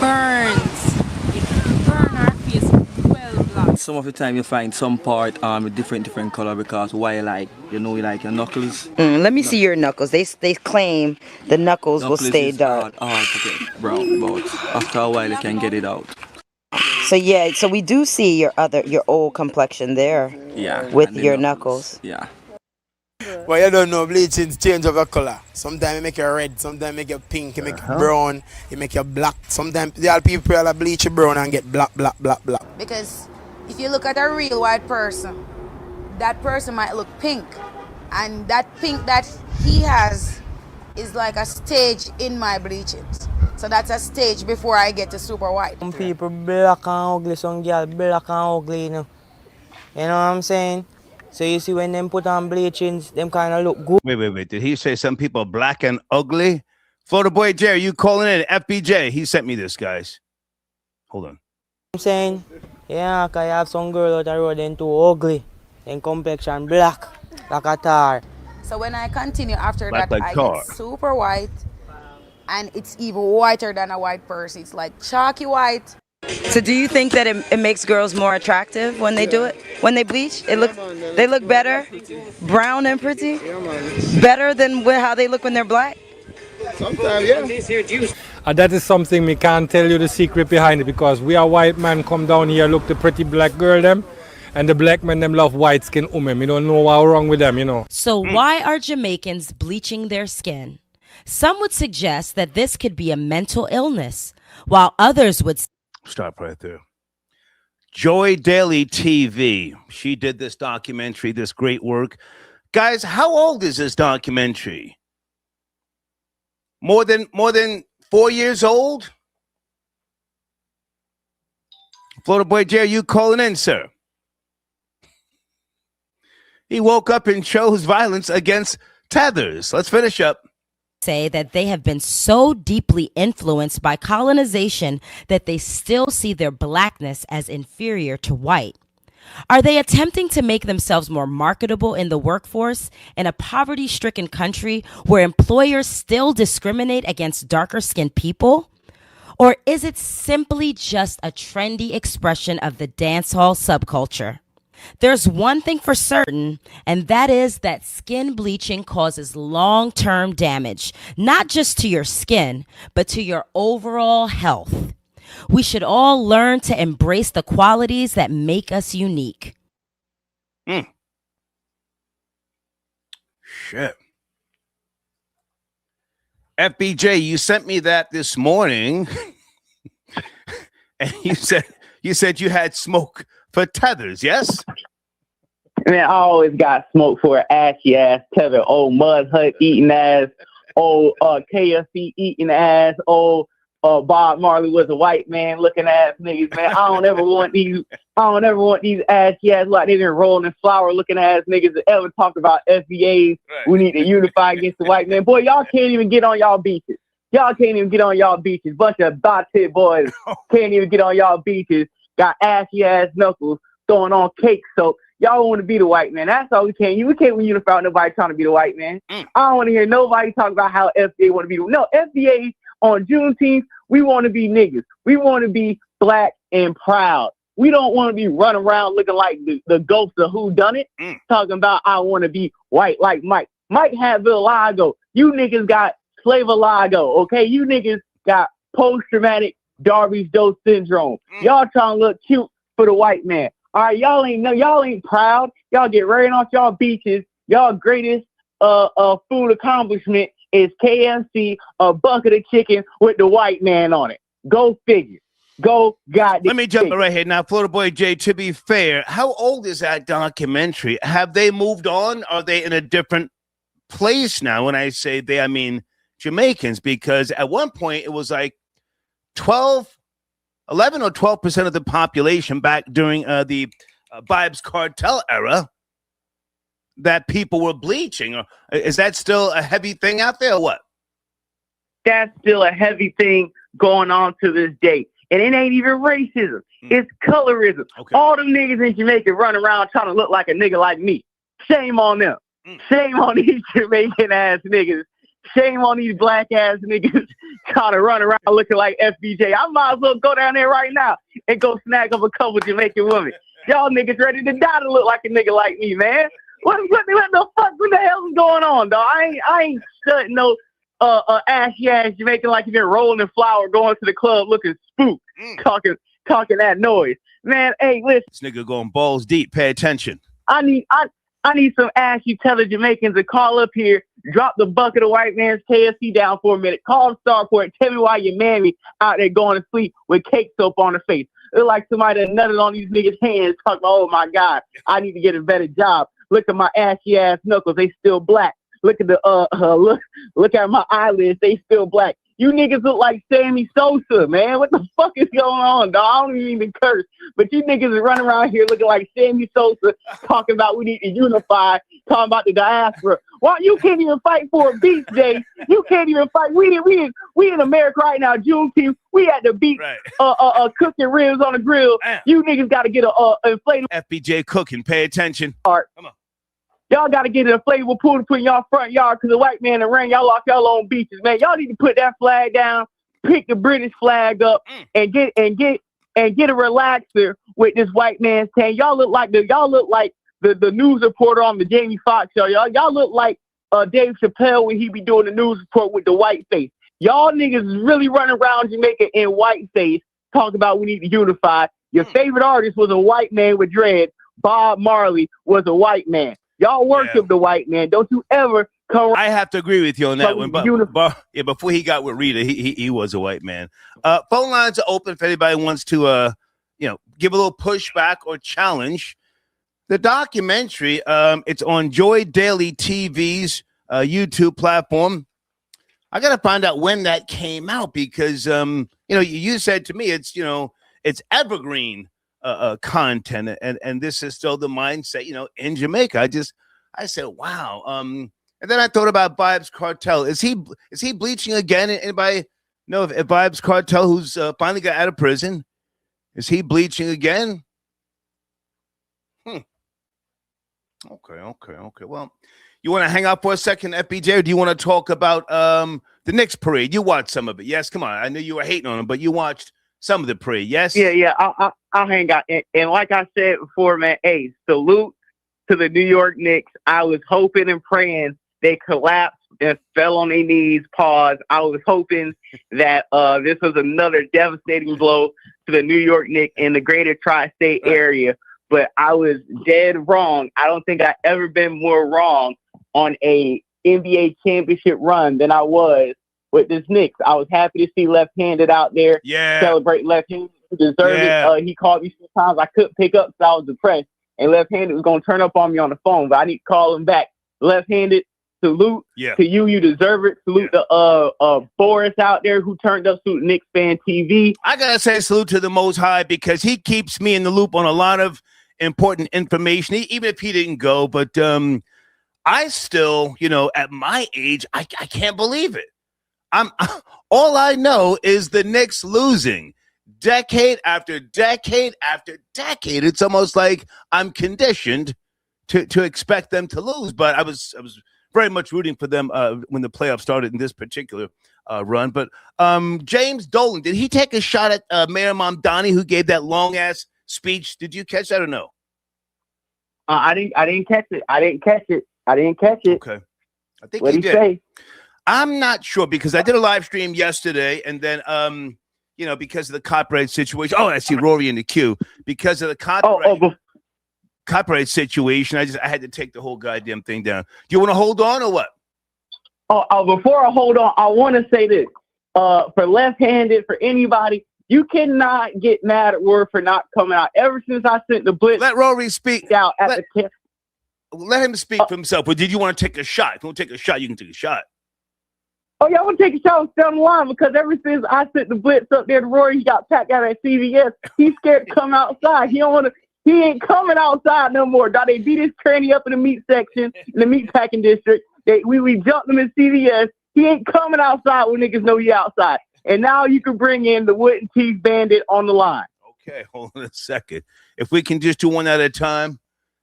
burns. It burns her face well black. Some of the time you find some part with different color because why like you like your knuckles. Let me see your knuckles. They claim the knuckles will stay dark. Okay, brown, but after a while you can get it out. So yeah, so we do see your old complexion there. Yeah. With your knuckles. Yeah. Well, you don't know, bleaching change of a color. Sometimes it make you red, sometimes it make you pink, it make you brown, it make you black. Sometimes the all people bleach you brown and get black. Because if you look at a real white person, that person might look pink. And that pink that he has is like a stage in my bleachings. So that's a stage before I get to super white. Some people black and ugly, some girl black and ugly, you know. You know what I'm saying? So you see when them put on bleachings, them kind of look good. Wait. Did he say some people black and ugly? Florida boy Jerry, you calling in? FBJ, he sent me this, guys. Hold on. I'm saying, yeah, cause you have some girl out the road and too ugly. Then complexion black, like a tar. So when I continue after Black that, like I tar. get super white. And it's even whiter than a white person. It's like chalky white. So do you think that it makes girls more attractive when they do it? When they bleach? They look better? Brown and pretty? Better than how they look when they're black? Sometimes, yeah. And that is something we can't tell you the secret behind it because we are white man come down here, look the pretty black girl them. And the black men, them love white-skinned women. You don't know what's wrong with them, you know. So why are Jamaicans bleaching their skin? Some would suggest that this could be a mental illness, while others would... Stop right there. Joy Daily TV. She did this documentary, this great work. Guys, how old is this documentary? More than 4 years old? Florida Boy Jerry, you calling in, sir? He woke up and chose violence against tethers. Let's finish up. Say that they have been so deeply influenced by colonization that they still see their blackness as inferior to white. Are they attempting to make themselves more marketable in the workforce in a poverty-stricken country where employers still discriminate against darker-skinned people? Or is it simply just a trendy expression of the dancehall subculture? There's one thing for certain, and that is that skin bleaching causes long-term damage, not just to your skin, but to your overall health. We should all learn to embrace the qualities that make us unique. Shit. FBJ, you sent me that this morning, and you said you had smoke for tethers, yes? Man, I always got smoke for an ashy ass tether. Old Mud Hut eating ass. Old KFC eating ass. Old Bob Marley was a white man looking ass niggas, man. I don't ever want these ashy ass like they been rolling in flour looking ass niggas that ever talk about FBAs. Right. We need to unify against the white man. Boy, y'all can't even get on y'all beaches. Y'all can't even get on y'all beaches. Bunch of dotted boys can't even get on y'all beaches. Got ashy ass knuckles throwing on cake soap. Y'all want to be the white man. That's all we can't. We can't unify with nobody trying to be the white man. I don't want to hear nobody talk about how FBA want to be. No, FBA on Juneteenth, we want to be niggas. We want to be black and proud. We don't want to be running around looking like the ghost of who done it, talking about I want to be white like Mike. Mike had vitiligo. You niggas got slavoligo, okay? You niggas got post-traumatic Darby's-Dose syndrome. Y'all trying to look cute for the white man. All right, y'all ain't proud. Y'all get rain off y'all beaches. Y'all greatest food accomplishment is KFC, a bucket of chicken with the white man on it. Go figure. Go goddamn. Let me jump right here now, Florida Boy Jay. To be fair, how old is that documentary? Have they moved on? Are they in a different place now? When I say they, I mean Jamaicans, because at one point it was like 11 or 12% of the population back during the Vibes Cartel era that people were bleaching. Is that still a heavy thing out there or what? That's still a heavy thing going on to this day. And it ain't even racism. It's colorism. Okay. All them niggas in Jamaica run around trying to look like a nigga like me. Shame on them. Shame on these Jamaican ass niggas. Shame on these black ass niggas trying to run around looking like FBJ. I might as well go down there right now and go snag up a couple Jamaican women. Y'all niggas ready to die to look like a nigga like me, man. What the hell is going on, dog? I ain't studying no ashy ass Jamaican like you been rolling in flour, going to the club looking spooked, talking that noise. Man, hey, listen. This nigga going balls deep. Pay attention. I need some ashy tether Jamaicans to call up here, drop the bucket of white man's KFC down for a minute, call Starport, tell me why your mammy out there going to sleep with cake soap on her face. It's like somebody that nutted on these niggas' hands talking, oh my God, I need to get a better job. Look at my ashy ass knuckles, they still black. Look at the look at my eyelids, they still black. You niggas look like Sammy Sosa, man. What the fuck is going on, dog? I don't even curse. But you niggas are running around here looking like Sammy Sosa, talking about we need to unify, talking about the diaspora. Why you can't even fight for a beach day? You can't even fight. We in America right now, Juneteenth. We at the beach, right. Cooking ribs on the grill. Damn. You niggas got to get a inflatable. FBJ cooking. Pay attention. Come on. Y'all got to get an inflatable pool to put in y'all front yard because the white man and rain, y'all lock y'all own beaches, man. Y'all need to put that flag down, pick the British flag up, and get a relaxer with this white man's tan. Y'all look like the news reporter on the Jamie Foxx show. Y'all look like Dave Chappelle when he be doing the news report with the white face. Y'all niggas is really running around Jamaica in white face, talking about we need to unify. Your favorite artist was a white man with dread Bob Marley was a white man. Y'all worship the white man. Don't you ever come. I have to agree with you on that one. But yeah, before he got with Rita, he was a white man. Phone lines are open if anybody wants to give a little pushback or challenge the documentary. It's on Joy Daily TV's YouTube platform. I got to find out when that came out because you said to me it's evergreen content, and this is still the mindset in Jamaica. I said wow. And then I thought about Vibes Cartel. Is he bleaching again? Anybody know if Vibes Cartel, who's finally got out of prison, is he bleaching again? Okay. Well, you want to hang out for a second, FBJ, or do you want to talk about the Knicks parade? You watched some of it, yes? Come on, I knew you were hating on him, but you watched some of the parade, yes? Yeah. I'll hang out. And like I said before, man, hey, salute to the New York Knicks. I was hoping and praying they collapsed and fell on their knees, pause. I was hoping that this was another devastating blow to the New York Knicks in the greater tri-state area, but I was dead wrong. I don't think I've ever been more wrong on a NBA championship run than I was with this Knicks. I was happy to see Left-Handed out there celebrate Left-Handed. He deserved it. He called me sometimes I couldn't pick up, so I was depressed. And Left-Handed was going to turn up on me on the phone, but I need to call him back. Left-Handed, salute to you. You deserve it. Salute to Boris out there who turned up. Salute Knicks Fan TV. I got to say salute to the Most High because he keeps me in the loop on a lot of important information, even if he didn't go. But I still, at my age, I can't believe it. All I know is the Knicks losing decade after decade after decade. It's almost like I'm conditioned to expect them to lose. But I was very much rooting for them when the playoffs started in this particular run. But James Dolan, did he take a shot at Mayor Mamdani, who gave that long ass speech? Did you catch that or no? I didn't catch it. I didn't catch it. Okay. I think what did he say? I'm not sure because I did a live stream yesterday, and then because of the copyright situation. Oh, I see Rory in the queue. Because of the copyright situation, I had to take the whole goddamn thing down. Do you want to hold on or what? Before I hold on, I want to say this. For Left-Handed, for anybody, you cannot get mad at Word for not coming out. Ever since I sent the blitz, let Rory speak out at let him speak for himself. But did you want to take a shot? If you want to take a shot, you can take a shot. Oh, yeah, I want to take a shot and stay on the line because ever since I sent the blitz up there to Rory, he got packed out at CVS. He's scared to come outside. He ain't coming outside no more. Dog, they beat his tranny up in the meat section, in the meat packing district. We jumped him in CVS. He ain't coming outside when niggas know he outside. And now you can bring in the wooden teeth bandit on the line. Okay, hold on a second. If we can just do one at a time.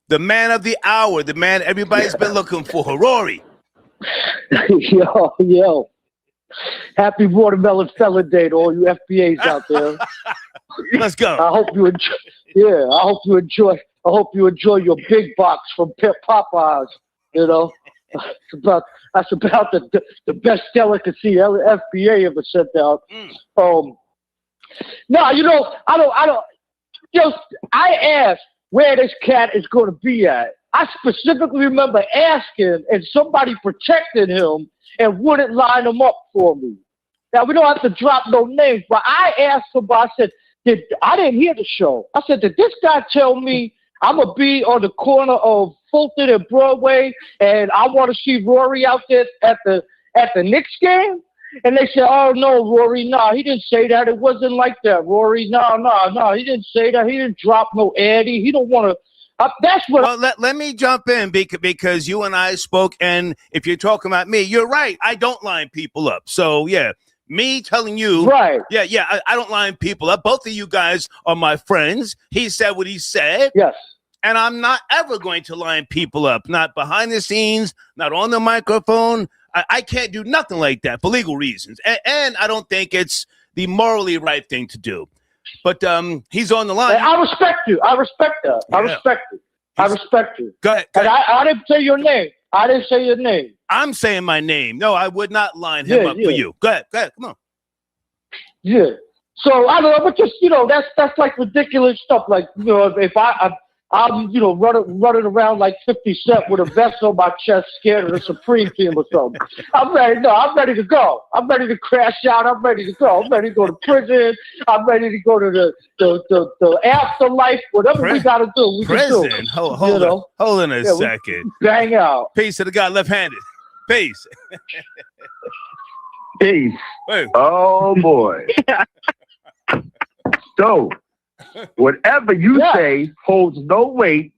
The man of the hour, the man everybody's been looking for, Rory. Yo. Happy Watermelon Fella Day to all you FBAs out there. Let's go. I hope you enjoy. Yeah, I hope you enjoy your big box from Popeyes. That's about the best delicacy FBA ever sent out. I asked where this cat is going to be at. I specifically remember asking, and somebody protected him and wouldn't line him up for me. Now, we don't have to drop no names, but I asked somebody, I said, I didn't hear the show. I said, did this guy tell me I'm going to be on the corner of Fulton and Broadway, and I want to see Rory out there at the Knicks game? And they said, oh, no, Rory, no, he didn't say that. It wasn't like that, Rory. No, he didn't say that. He didn't drop no Eddie. He don't want to. That's what. Well, let me jump in because you and I spoke, and if you're talking about me, you're right. I don't line people up. So, yeah, me telling you. Right. Yeah, I don't line people up. Both of you guys are my friends. He said what he said. Yes. And I'm not ever going to line people up, not behind the scenes, not on the microphone. I can't do nothing like that for legal reasons. And I don't think it's the morally right thing to do. But he's on the line. I respect you. I respect that. Yeah. I respect you. Go ahead. And I didn't say your name. I'm saying my name. No, I would not line him up for you. Go ahead. Come on. Yeah. So I don't know, but just that's like ridiculous stuff. Like if I I'm, running around like 50 Cent with a vest on my chest, scared of the Supreme Team or something. I'm ready to go. I'm ready to crash out. I'm ready to go. I'm ready to go to prison. I'm ready to go to the afterlife. Whatever we got to do, we can do. Prison? Hold on a second. Bang out. Peace to the guy left-handed. Peace. Peace. Hey. Oh, boy. So, whatever you say holds no weight,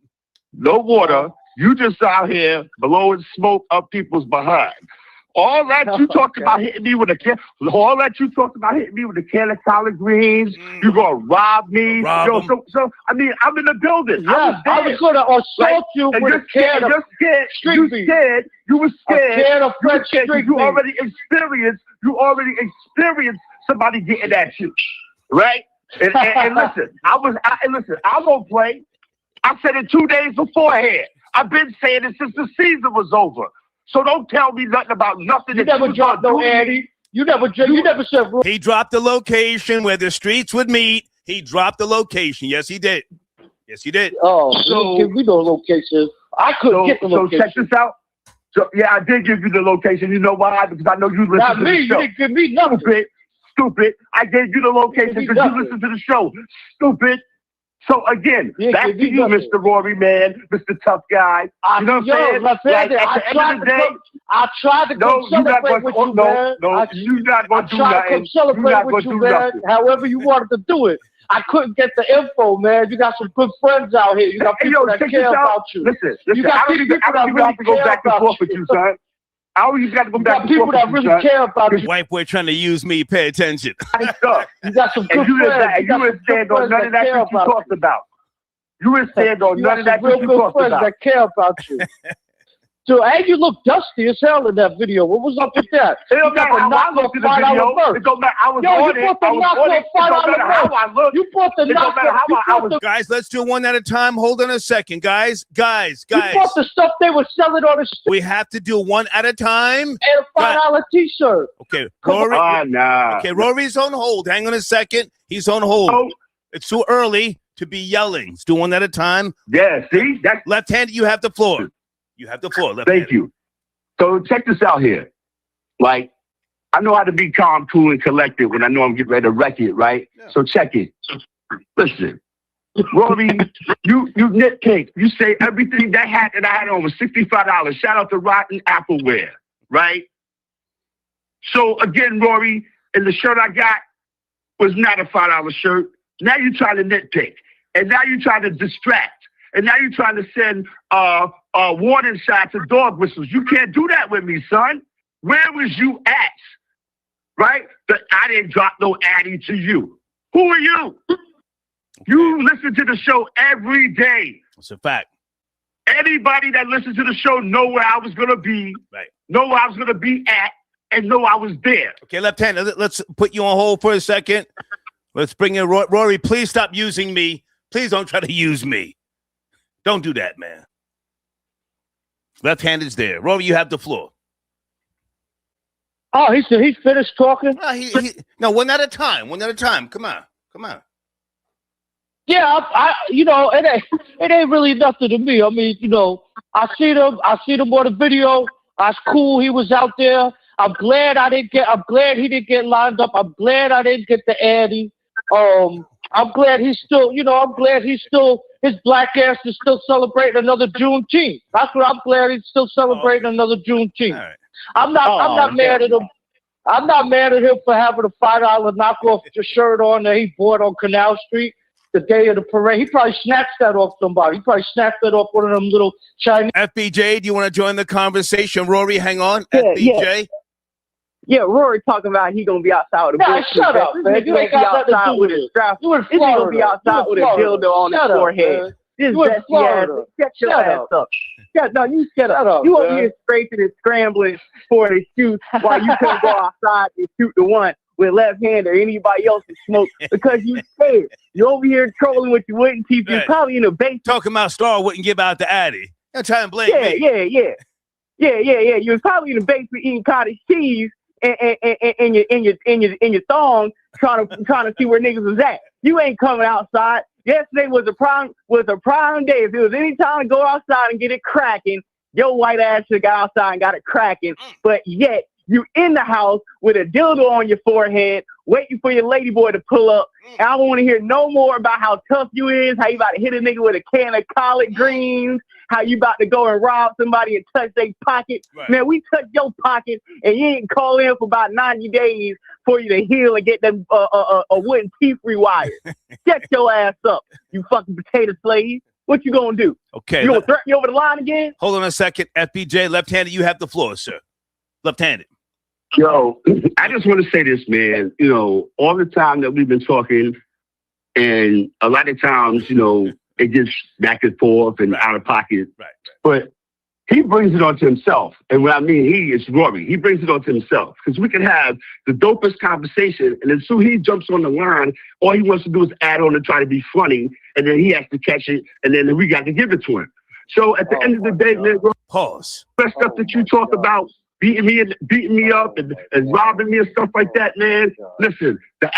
no water. You just out here blowing smoke up people's behind. All that you talked about hitting me with a can, all that you talked about hitting me with a can of collard greens. You gonna rob me? So I mean, I'm in the building. Yeah, I was gonna assault you with a can of You scared. You were scared. A can of French street You already experienced somebody getting at you, right? And listen, I won't play. I said it 2 days beforehand. I've been saying it since the season was over. So don't tell me nothing about nothing. You never dropped no Addy. You never said. He dropped the location where the streets would meet. He dropped the location. Yes, he did. Yes, he did. Oh, so we know location. I couldn't get the location. So check this out. So yeah, I did give you the location. You know why? Because I know you listen Not to me. the show. You didn't give me nothing. Stupid. I gave you the location because you listen to the show. Stupid. So again, back to you, Mr. Rory, man, Mr. Tough Guy. You know what I'm saying? I tried to come celebrate with you, man. No, you're not going to do nothing. Come celebrate with you, man. However you wanted to do it. I couldn't get the info, man. You got some good friends out here. You got people that care about you. Listen, you got people that really go back and forth with you, son. I always got to go back and forth. People that really care about you. White boy trying to use me. Pay attention. You got some good friends. You would stand on none of that you talked about. You would stand on none of that you talked about. That care about you. So, and you look dusty as hell in that video. What was up with that? It don't matter how I looked in the video. It don't matter. I was on it. You bought the knockoff $5 You bought the knockoff. Guys, let's do one at a time. Hold on a second, guys. You bought the stuff they were selling on the street. We have to do one at a time. And a $5 t-shirt. Okay, Rory. Nah. Okay, Rory's on hold. Hang on a second. He's on hold. Oh. It's too early to be yelling. Let's do one at a time. Yeah, see? That's left-handed, you have the floor. You have the floor. Thank you. So check this out here. Like, I know how to be calm, cool, and collected when I know I'm getting ready to wreck it, right? Yeah. So check it. Listen, Rory, you nitpick. You say everything that hat that I had on was $65. Shout out to Rotten Appleware, right? So again, Rory, and the shirt I got was not a $5 shirt. Now you're trying to nitpick. And now you're trying to distract. And now you're trying to send warning shots and dog whistles. You can't do that with me, son. Where was you at? Right? I didn't drop no Addy to you. Who are you? Okay. You listen to the show every day. It's a fact. Anybody that listens to the show know where I was going to be, know where I was going to be at, and know I was there. Okay, left-handed, let's put you on hold for a second. Let's bring in Rory. Please stop using me. Please don't try to use me. Don't do that, man. Left-handed's there. Rory, you have the floor. Oh, he's finished talking? No, one at a time. One at a time. Come on. Yeah, it ain't really nothing to me. I mean, I see them on the video. That's cool. He was out there. I'm glad he didn't get lined up. I'm glad I didn't get the Addy. I'm glad he's still, his black ass is still celebrating another Juneteenth. That's what I'm glad he's still celebrating another Juneteenth. Right. I'm not mad at him. I'm not mad at him for having a $5 knockoff shirt on that he bought on Canal Street the day of the parade. He probably snatched that off somebody. He probably snatched that off one of them little Chinese. FBJ, do you want to join the conversation? Rory, hang on. FBJ. Yeah, Rory talking about he gonna be outside with a bush. Shut up, man. You ain't got nothing to do with it. You in Florida. He's gonna be outside with a dildo on his forehead. This dusty ass. Shut your ass up. You shut up. You over here scraping and scrambling for the shoot while you couldn't go outside and shoot the one with left hand or anybody else to smoke because you scared. You over here trolling with your wooden teeth. You're probably in the basement. Talking about Star wouldn't give out the Addy. Don't try and blame me. Yeah. You was probably in the basement eating cottage cheese and your thong trying to see where niggas was at. You ain't coming outside. Yesterday was a prime day. If it was any time to go outside and get it cracking, your white ass should got outside and got it cracking. But yet you in the house with a dildo on your forehead, waiting for your lady boy to pull up. And I don't want to hear no more about how tough you is, how you about to hit a nigga with a can of collard greens, how you about to go and rob somebody and touch their pocket. Right. Man, we touch your pocket and you ain't call in for about 90 days for you to heal and get them a wooden teeth rewired. Get your ass up, you fucking potato slave. What you gonna do? Okay. You gonna threaten me over the line again? Hold on a second. FBJ, left-handed, you have the floor, sir. Left-handed. Yo, I just want to say this, man. You know, all the time that we've been talking, and a lot of times, you know, it gets back and forth and out of pocket. Right. But he brings it onto himself. And when I mean he, it's Rory. He brings it onto himself. Because we can have the dopest conversation, and as soon as he jumps on the line, all he wants to do is add on and try to be funny, and then he has to catch it, and then we got to give it to him. So at the end of the day, man, pause. The stuff that you talk about, beating me up and robbing me and stuff like that, man. Listen, the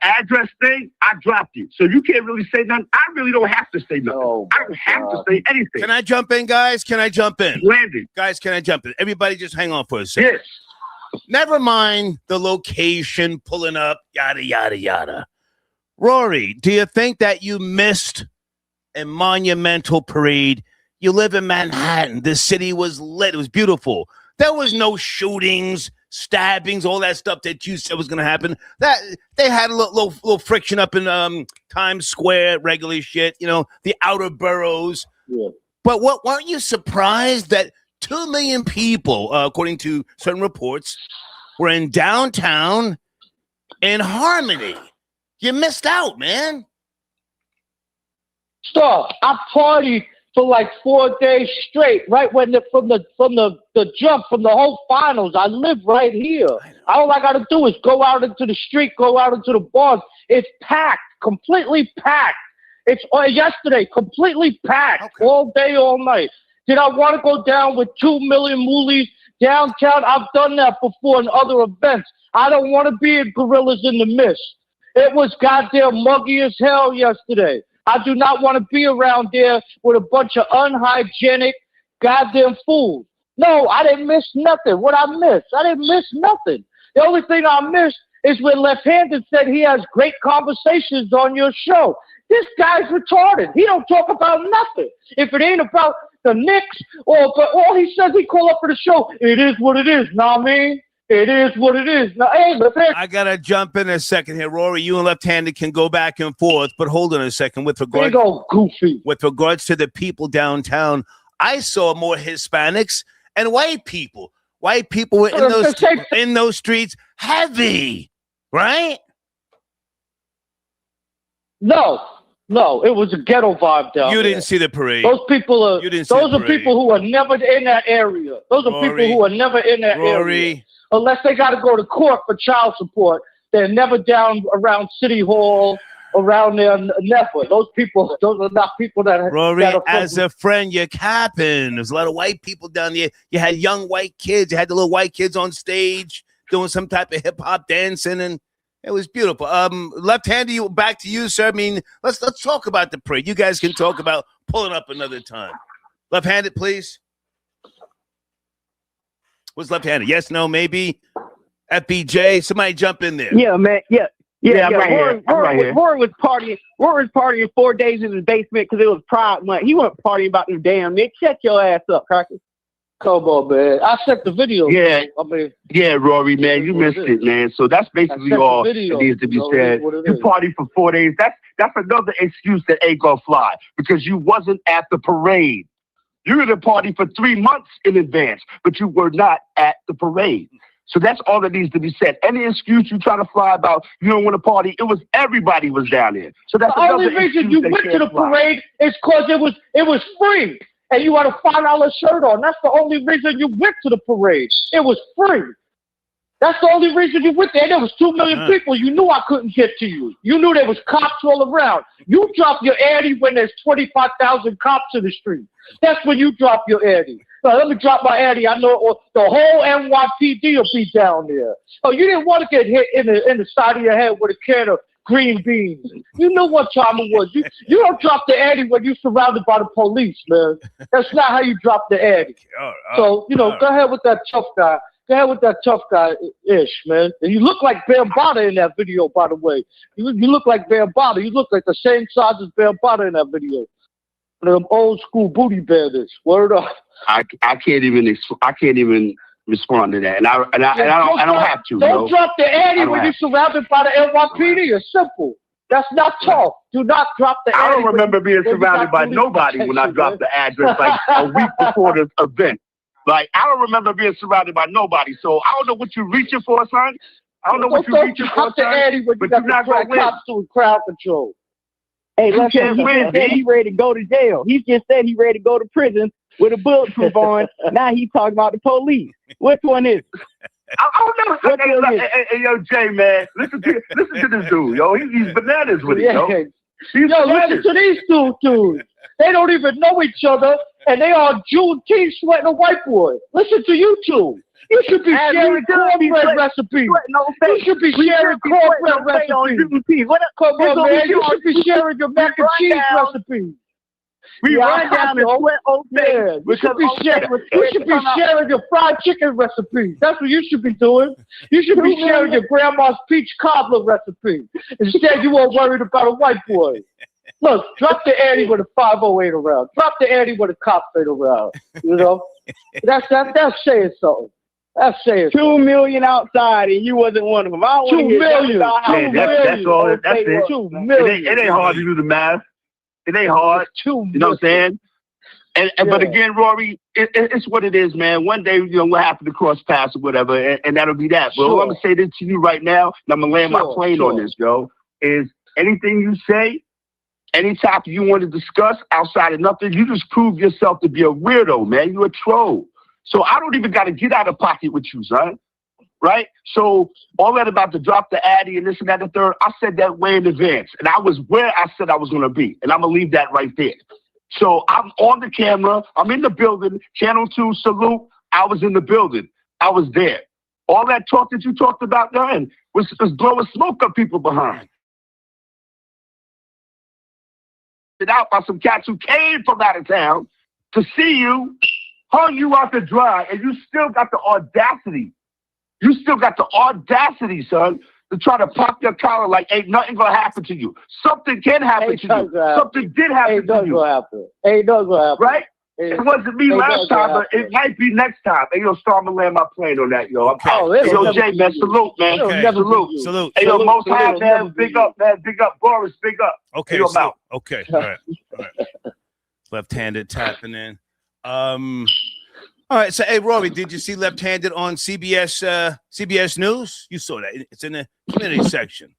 address thing, I dropped it. So you can't really say nothing. I really don't have to say nothing. I don't have to say anything. Can I jump in, guys? Can I jump in? Landon. Guys, can I jump in? Everybody just hang on for a second. Yes. Never mind the location, pulling up, yada, yada, yada. Rory, do you think that you missed a monumental parade? You live in Manhattan. The city was lit. It was beautiful. There was no shootings, stabbings, all that stuff that you said was going to happen. That they had a little friction up in Times Square, regular shit, you know, the outer boroughs. Yeah. But weren't you surprised that 2 million people, according to certain reports, were in downtown in harmony? You missed out, man. Stop. I partied for like 4 days straight, right when from the jump, from the whole finals. I live right here. All I gotta do is go out into the street, go out into the bars. It's packed, completely packed. It's yesterday, completely packed, all day, all night. Did I want to go down with 2 million moolies downtown? I've done that before in other events. I don't want to be at Gorillas in the Mist. It was goddamn muggy as hell yesterday. I do not want to be around there with a bunch of unhygienic goddamn fools. No, I didn't miss nothing. What I missed? I didn't miss nothing. The only thing I missed is when Left-Handed said he has great conversations on your show. This guy's retarded. He don't talk about nothing. If it ain't about the Knicks, but all he says, he call up for the show. It is what it is. Know what I mean? It is what it is. Now, hey, I gotta jump in a second here, Rory. You and Left-Handed can go back and forth, but hold on a second. With regard, goofy. With regards to the people downtown, I saw more Hispanics and white people. White people were in those streets heavy, right? No, it was a ghetto vibe down there. You didn't see the parade. Those people are. Those are people who are never in that area. Those are people who are never in that area. Unless they got to go to court for child support, they're never down around City Hall, around there, never. Those are not people that. Rory, as a friend, you're capping. There's a lot of white people down there. You had young white kids. You had the little white kids on stage doing some type of hip hop dancing, and it was beautiful. Left-handed, back to you, sir. I mean, let's talk about the parade. You guys can talk about pulling up another time. Left-handed, please. What's left-handed? Yes, no, maybe. FBJ, somebody jump in there. Yeah, man. Yeah. Right Rory was partying. Rory was partying 4 days in his basement because it was Pride Month. He wasn't partying about no damn Nick. Shut your ass up, Cracker. Come on, man. I sent the video. Yeah. Yeah, Rory, man. You missed it, man. So that's basically all that needs to be said. You partied for 4 days. That's another excuse that ain't gonna fly because you wasn't at the parade. You were at the party for 3 months in advance, but you were not at the parade. So that's all that needs to be said. Any excuse you try to fly about, you don't want to party, everybody was down there. So that's the only reason you went to the parade is because it was free. And you had a $5 shirt on. That's the only reason you went to the parade. It was free. That's the only reason you went there. And there was 2 million people. You knew I couldn't get to you. You knew there was cops all around. You drop your Addy when there's 25,000 cops in the street. That's when you drop your Addy. So let me drop my Addy. I know the whole NYPD will be down there. Oh, you didn't want to get hit in the side of your head with a can of green beans. You know what time it was. You don't drop the ante when you're surrounded by the police, man. That's not how you drop the ante. So, go ahead with that tough guy. Go ahead with that tough guy-ish, man. And you look like Bambaataa in that video, by the way. You look like Bambaataa. You look like the same size as Bambaataa in that video. One of them old school booty bandits. Word up. I can't even respond to that, and I don't have to. Don't drop the ante when you're surrounded by the NYPD. It's simple. That's not tough. Do not drop the ante. I don't remember being surrounded by nobody when I dropped the address like a week before the event. Like, I don't remember being surrounded by nobody. So I don't know what you're reaching for, son. I don't know what you're reaching for, son. But you're not going to win. Cops doing crowd control. Hey, he just said he's ready to go to jail. He just said he's ready to go to prison with a bulletproof on. Now he's talking about the police. Which one is it? I don't know. Hey, yo, Jay, man, listen to this dude, yo. He's bananas with it, yo. Listen to these two dudes. They don't even know each other, and they are Juneteenth sweating a white boy. Listen to you two. You should be sharing cornbread recipes. You should be sharing cornbread recipes. Come on, man. You should be sharing your mac and cheese recipes. We run down and sweat yeah, you should be sharing your fried chicken recipes. That's what you should be doing. You should be sharing your grandma's peach cobbler recipe. Instead, you are worried about a white boy. Look, drop the ante with a 508 around. Drop the ante with a cop ain't around. That's saying something. That's saying 2 million outside, and you wasn't one of them. I don't 2 million. Man, that's all. That's it. 2 million. It ain't hard to do the math. It ain't hard. You know what I'm saying? But again, Rory, it's what it is, man. One day, we'll have to cross paths or whatever, and that'll be that. But I'm gonna say this to you right now, and I'm gonna land my plane on this, yo. Is anything you say, any topic you want to discuss outside of nothing, you just prove yourself to be a weirdo, man. You're a troll. So I don't even got to get out of pocket with you, son. Right? So all that about the drop the addy and this and that and the third, I said that way in advance. And I was where I said I was going to be. And I'm going to leave that right there. So I'm on the camera. I'm in the building. Channel 2, salute. I was in the building. I was there. All that talk that you talked about then was blowing smoke up people behind. Out by some cats who came from out of town to see you, hung you out to dry, and you still got the audacity. You still got the audacity, son, to try to pop your collar like ain't nothing gonna happen to you. Something can happen to you. Something did happen to you. Ain't nothing gonna happen. Right? It wasn't me last time, but it might be next time. Hey, yo, I'm gonna land my plane on that, yo. Yo, Jay, man, salute, man. Salute. Hey, yo, Most High, man, big up, man. Big up, Boris, big up. Okay, okay, all right. Left-handed tapping in. All right, so hey, Rory, did you see Left-Handed on CBS News? You saw that. It's in the community section.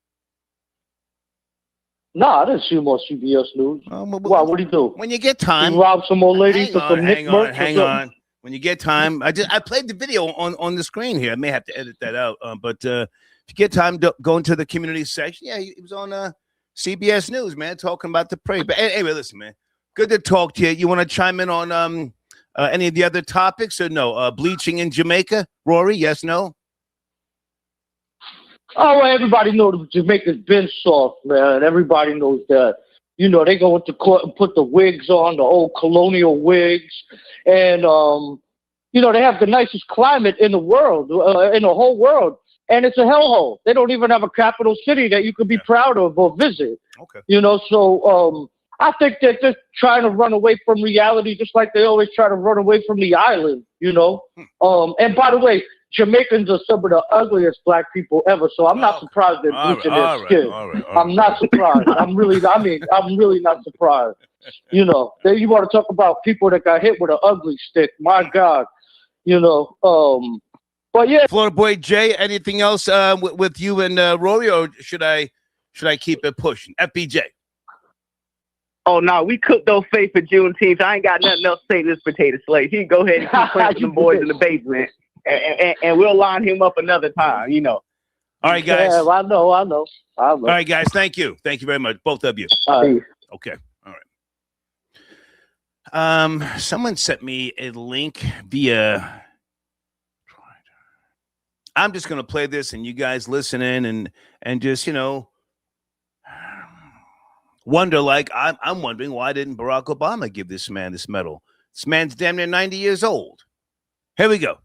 No, I didn't see him on CBS News. Why? What do you do? When you get time. You rob some old ladies for some Knicks merch? Hang on. When you get time. I played the video on the screen here. I may have to edit that out. But if you get time, go into the community section. Yeah, he was on CBS News, man, talking about the parade. But anyway, listen, man. Good to talk to you. You want to chime in on any of the other topics or no? Bleaching in Jamaica? Rory, yes, no? Oh, well, everybody knows Jamaica's been soft, man. Everybody knows that. You know, they go into court and put the wigs on, the old colonial wigs. And, you know, they have the nicest climate in the world, in the whole world. And it's a hellhole. They don't even have a capital city that you could be proud of or visit. Okay. You know, so I think they're just trying to run away from reality, just like they always try to run away from the island, you know. And by the way, Jamaicans are some of the ugliest black people ever, so I'm not surprised they're bleaching their skin. I'm not surprised. I'm really not surprised. You know, you want to talk about people that got hit with an ugly stick? My God, you know. But yeah, Florida boy Jay. Anything else with you and Rory, or should I keep it pushing? FBJ. Oh, no, we cooked those face for Juneteenth. I ain't got nothing else to say to this potato slave. He can go ahead and keep playing some boys in the basement, and we'll line him up another time, you know. All right, guys. Yeah, I know. All right, guys. Thank you very much, both of you. Okay. All right. Someone sent me a link via. I'm just gonna play this, and you guys listen in and just, you know, wonder, like I'm wondering, why didn't Barack Obama give this man this medal? This man's damn near 90 years old. Here we go.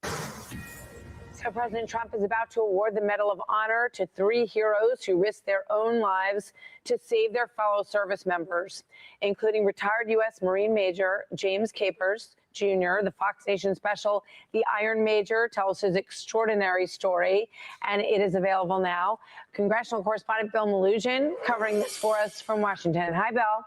So President Trump is about to award the Medal of Honor to 3 heroes who risked their own lives to save their fellow service members, including retired U.S. Marine Major James Capers Jr., the Fox Nation special, The Iron Major, tells his extraordinary story, and it is available now. Congressional correspondent Bill Malugin covering this for us from Washington. Hi, Bill.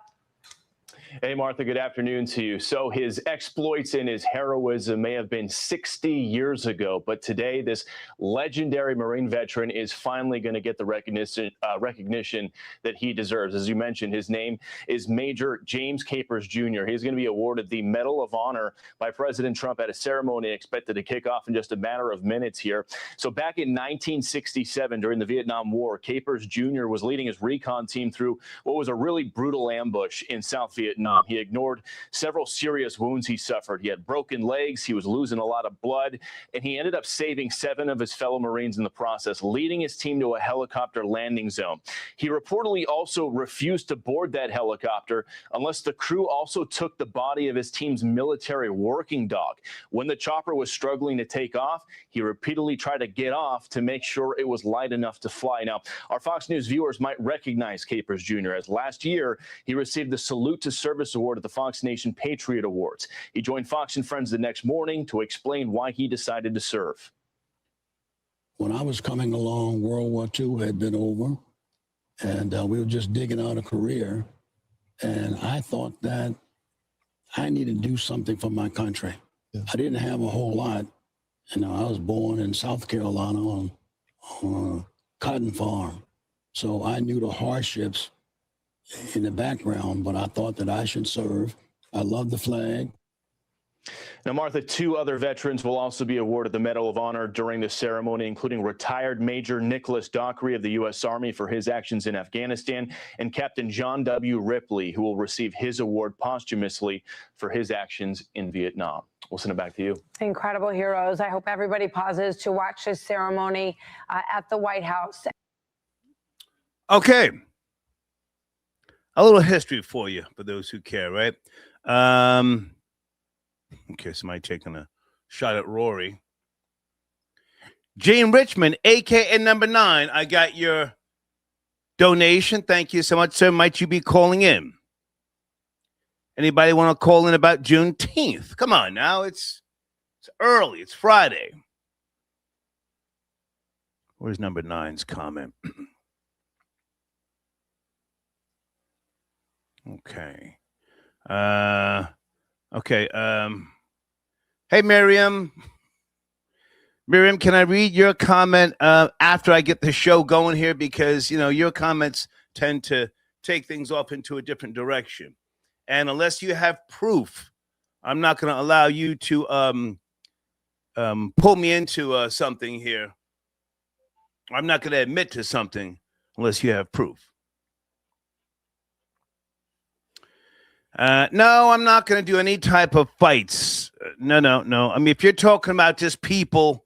Hey, Martha, good afternoon to you. So his exploits and his heroism may have been 60 years ago, but today this legendary Marine veteran is finally going to get the recognition that he deserves. As you mentioned, his name is Major James Capers Jr. He's going to be awarded the Medal of Honor by President Trump at a ceremony expected to kick off in just a matter of minutes here. So back in 1967, during the Vietnam War, Capers Jr. was leading his recon team through what was a really brutal ambush in South Vietnam. He ignored several serious wounds he suffered. He had broken legs, he was losing a lot of blood, and he ended up saving 7 of his fellow Marines in the process, leading his team to a helicopter landing zone. He reportedly also refused to board that helicopter unless the crew also took the body of his team's military working dog. When the chopper was struggling to take off, he repeatedly tried to get off to make sure it was light enough to fly. Now, our Fox News viewers might recognize Capers Jr. as last year he received the Salute to Service Award at the Fox Nation Patriot Awards. He joined Fox and Friends the next morning to explain why he decided to serve. When I was coming along, World War II had been over, and we were just digging out a career. And I thought that I needed to do something for my country. Yeah. I didn't have a whole lot. I was born in South Carolina on a cotton farm. So I knew the hardships in the background, but I thought that I should serve. I love the flag. Now, Martha, 2 other veterans will also be awarded the Medal of Honor during the ceremony, including retired Major Nicholas Dockery of the U.S. Army for his actions in Afghanistan, and Captain John W. Ripley, who will receive his award posthumously for his actions in Vietnam. We'll send it back to you. Incredible heroes. I hope everybody pauses to watch this ceremony at the White House. Okay. A little history for you, for those who care, right? Okay, somebody taking a shot at Rory. Gene Richmond, a.k.a. number 9, I got your donation. Thank you so much, sir. Might you be calling in? Anybody want to call in about Juneteenth? Come on now, it's early. It's Friday. Where's number 9's comment? Okay. Okay. Hey, Miriam. Miriam, can I read your comment after I get the show going here? Because, your comments tend to take things off into a different direction. And unless you have proof, I'm not going to allow you to pull me into something here. I'm not going to admit to something unless you have proof. No, I'm not going to do any type of fights. No. I mean, if you're talking about just people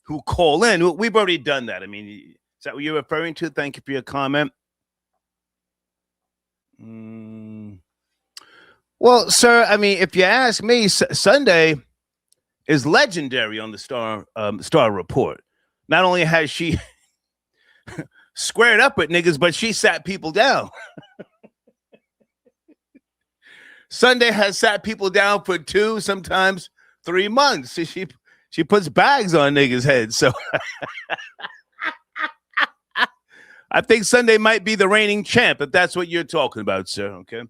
who call in, we've already done that. I mean, is that what you're referring to? Thank you for your comment. Well, sir, I mean, if you ask me, Sunday is legendary on the Star Report. Not only has she squared up with niggas, but she sat people down. Sunday has sat people down for 2, sometimes 3 months. She puts bags on niggas' heads. So I think Sunday might be the reigning champ, if that's what you're talking about, sir. Okay.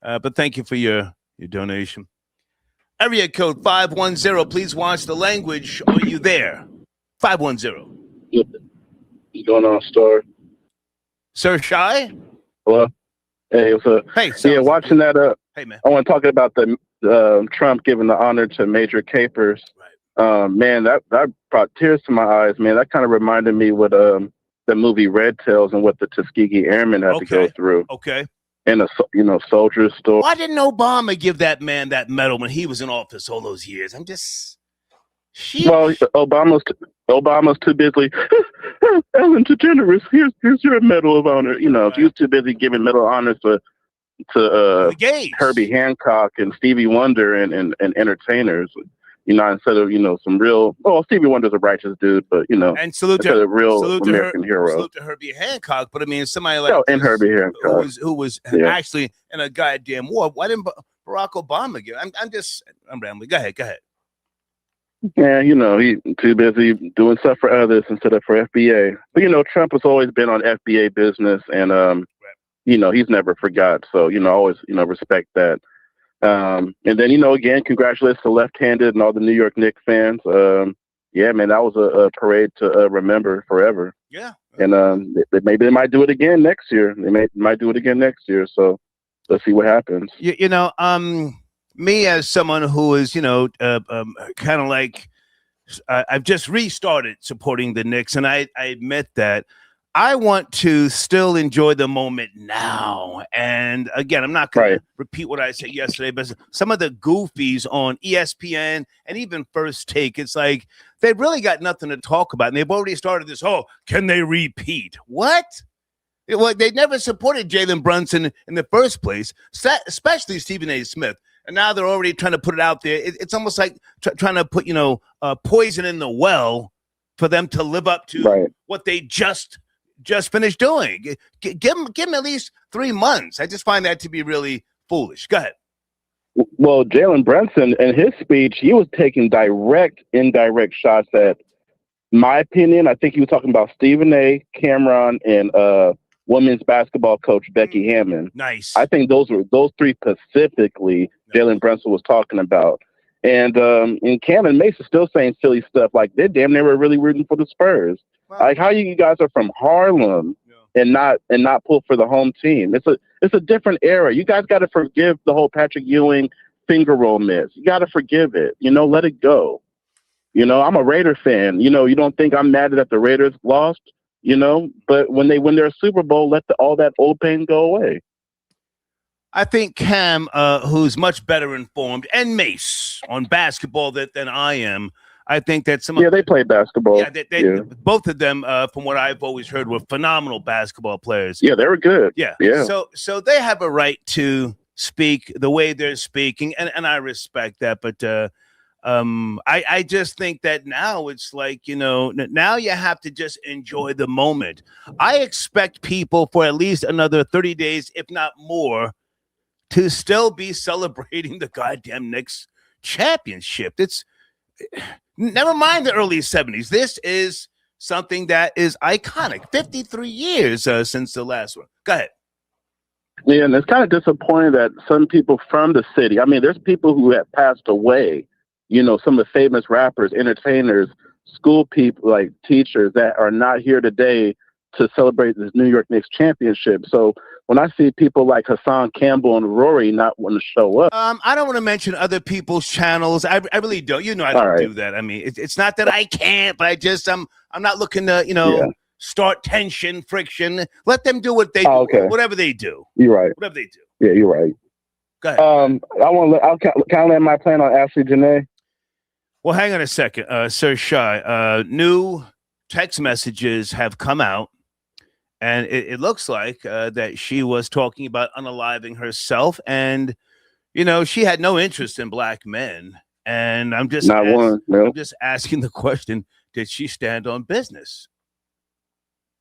But thank you for your donation. Area code 510. Please watch the language. Are you there? 510. What's going on, Star? Sir Shy? Hello. Hey, what's up? Hey, yeah, watching that. Hey, man. I want to talk about the Trump giving the honor to Major Capers. Right. Man, that brought tears to my eyes. Man, that kind of reminded me what the movie Red Tails and what the Tuskegee Airmen had to go through. Okay. In a soldier's story. Why didn't Obama give that man that medal when he was in office all those years? I'm just. Well, Obama's too busy Ellen DeGeneres, here's your Medal of Honor. You know, she was too busy giving Medal of Honor to Herbie Hancock and Stevie Wonder and entertainers. You know, instead of, you know, some real, Stevie Wonder's a righteous dude, but, you know, and salute to a real American hero. Salute to Herbie Hancock, but I mean, somebody like and Herbie Hancock, who was actually in a goddamn war. Why didn't Barack Obama get? I'm rambling. Go ahead. Yeah, you know, he too busy doing stuff for others instead of for FBA. But, you know, Trump has always been on FBA business, and you know, he's never forgot. So, you know, always, you know, respect that. And then, you know, again, congratulations to Left-Handed and all the New York Knicks fans. Yeah, man, that was a parade to remember forever. Yeah. And maybe they might do it again next year. They might do it again next year. So let's see what happens. You know, me as someone who is, you know, kind of like, I've just restarted supporting the Knicks, and I admit that I want to still enjoy the moment now. And again, I'm not going to repeat what I said yesterday, but some of the goofies on ESPN and even First Take, it's like they've really got nothing to talk about. And they've already started this, can they repeat? What? Well, they never supported Jalen Brunson in the first place, especially Stephen A. Smith. And now they're already trying to put it out there. It's almost like trying to put, you know, poison in the well for them to live up to what they just finished doing. Give them at least 3 months. I just find that to be really foolish. Go ahead. Well, Jalen Brunson, in his speech, he was taking direct, indirect shots at my opinion. I think he was talking about Stephen A., Cameron, and women's basketball coach Becky Hammond. Nice. I think those three specifically Jalen Brunson was talking about. And Cameron Mason's still saying silly stuff like they damn near were really rooting for the Spurs. Wow. Like how you guys are from Harlem and not pull for the home team. It's a different era. You guys got to forgive the whole Patrick Ewing finger roll miss. You got to forgive it. You know, let it go. You know, I'm a Raider fan. You know, you don't think I'm mad that the Raiders lost, you know, but when they win their Super Bowl, let all that old pain go away. I think Cam, who's much better informed, and Mace on basketball than I am, I think that they play basketball. Yeah, both of them, from what I've always heard, were phenomenal basketball players. Yeah, they were good. Yeah. Yeah. So they have a right to speak the way they're speaking, and I respect that. But I just think that now it's like, you know, now you have to just enjoy the moment. I expect people for at least another 30 days, if not more, to still be celebrating the goddamn Knicks championship. It's never mind the early 70s. This is something that is iconic. 53 years since the last one. Go ahead. Yeah, and it's kind of disappointing that some people from the city, I mean, there's people who have passed away, you know, some of the famous rappers, entertainers, school people, like teachers that are not here today to celebrate this New York Knicks championship. So when I see people like Hassan Campbell and Rory not want to show up. I don't want to mention other people's channels. I really don't. You know, I don't do that. I mean, it's not that I can't, but I'm not looking to, you know, start tension, friction. Let them do what they do, whatever they do. You're right. Whatever they do. Yeah, you're right. Go ahead. Can I land my plan on Ashley Janae? Well, hang on a second, Sir Shy. New text messages have come out. And it looks like that she was talking about unaliving herself. And, you know, she had no interest in black men. And I'm just I'm just asking the question, did she stand on business?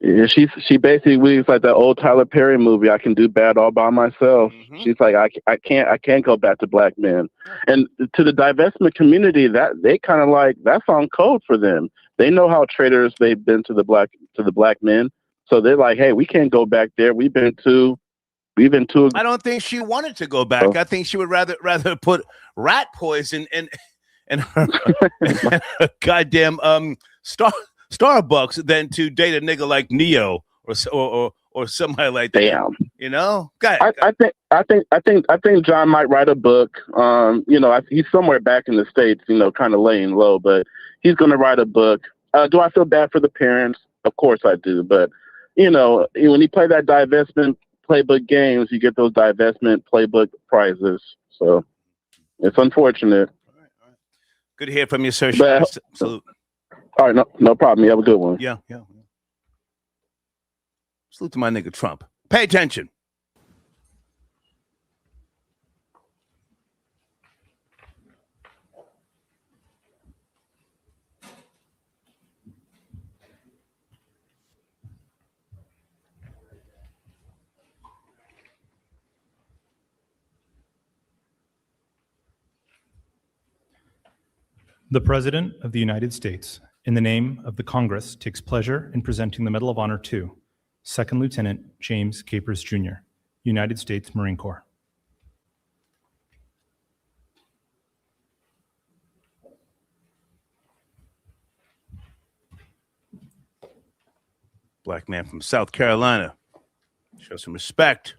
Yeah, she basically was like that old Tyler Perry movie, I Can Do Bad All By Myself. Mm-hmm. She's like, I can't go back to black men. And to the divestment community, that they kind of like, that's on code for them. They know how traitors they've been to the black men. So they're like, hey, we can't go back there. We've been to. I don't think she wanted to go back. I think she would rather put rat poison in her goddamn Starbucks than to date a nigga like Neo or somebody like that. Damn. You know, go ahead. I think John might write a book. You know, he's somewhere back in the States. You know, kind of laying low, but he's going to write a book. Do I feel bad for the parents? Of course I do, but. You know, when you play that divestment playbook games, you get those divestment playbook prizes. So it's unfortunate. All right. Good to hear from you, sir. Salute. All right, no problem. You have a good one. Yeah. Salute to my nigga Trump. Pay attention. The President of the United States, in the name of the Congress, takes pleasure in presenting the Medal of Honor to Second Lieutenant James Capers, Jr., United States Marine Corps. Black man from South Carolina. Show some respect.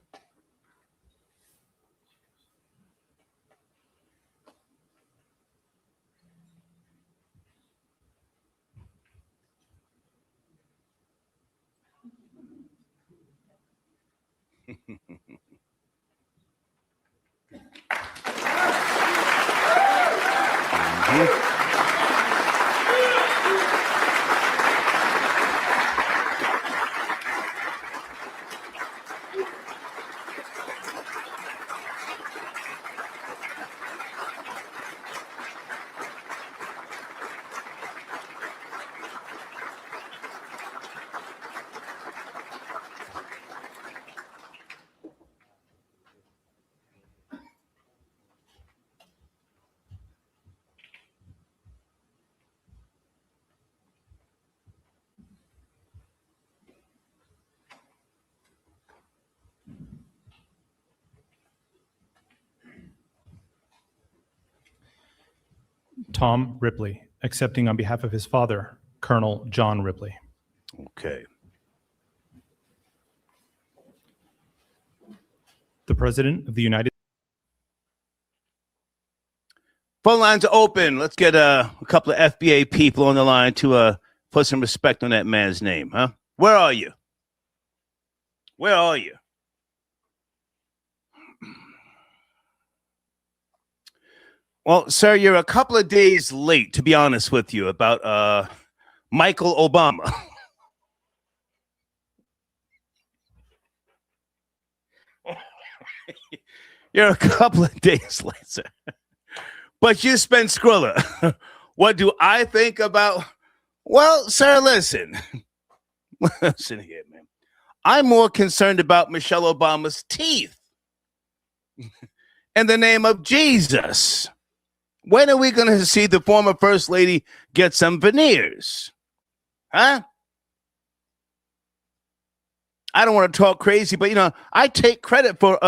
Tom Ripley, accepting on behalf of his father, Colonel John Ripley. Okay. The President of the United Phone lines are open. Let's get a couple of FBA people on the line to put some respect on that man's name, huh? Where are you? Where are you? Well, sir, you're a couple of days late, to be honest with you, about Michael Obama. You're a couple of days late, sir. But you spent Skrilla. What do I think about? Well, sir, listen. Listen here, man. I'm more concerned about Michelle Obama's teeth. In the name of Jesus. When are we going to see the former First Lady get some veneers? Huh? I don't want to talk crazy, but, you know, I take credit for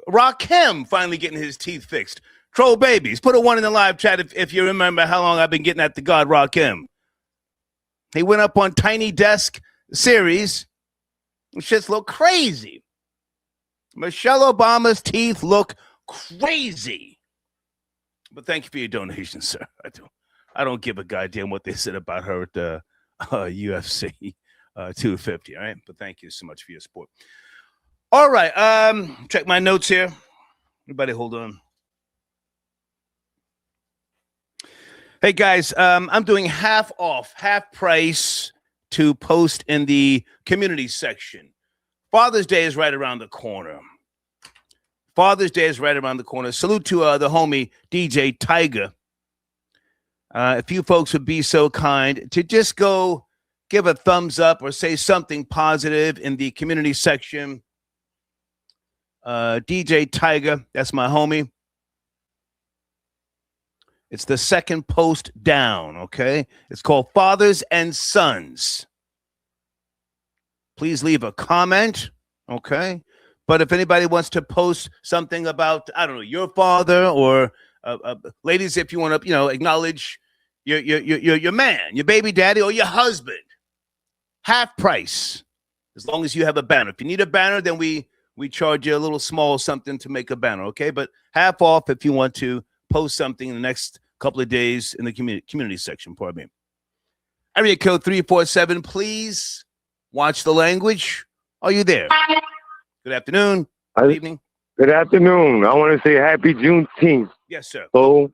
Rakim finally getting his teeth fixed. Troll babies, put a one in the live chat if you remember how long I've been getting at the God Rakim. He went up on Tiny Desk series. Shit's look crazy. Michelle Obama's teeth look crazy. But thank you for your donation, sir. I don't give a goddamn what they said about her at the UFC 250, all right? But thank you so much for your support. All right, check my notes here. Everybody hold on. Hey, guys, I'm doing half off, half price to post in the community section. Father's Day is right around the corner. Father's Day is right around the corner. Salute to the homie DJ Tiger. If you folks would be so kind to just go give a thumbs up or say something positive in the community section. DJ Tiger, that's my homie. It's the second post down, okay? It's called Fathers and Sons. Please leave a comment, okay? But if anybody wants to post something about, I don't know, your father or ladies, if you want to, you know, acknowledge your man, your baby daddy or your husband, half price, as long as you have a banner. If you need a banner, then we charge you a little small something to make a banner, okay? But half off if you want to post something in the next couple of days in the community section, pardon me. Area code 347, please watch the language. Are you there? Good afternoon. Good evening. Good afternoon. I want to say happy Juneteenth. Yes, sir. So,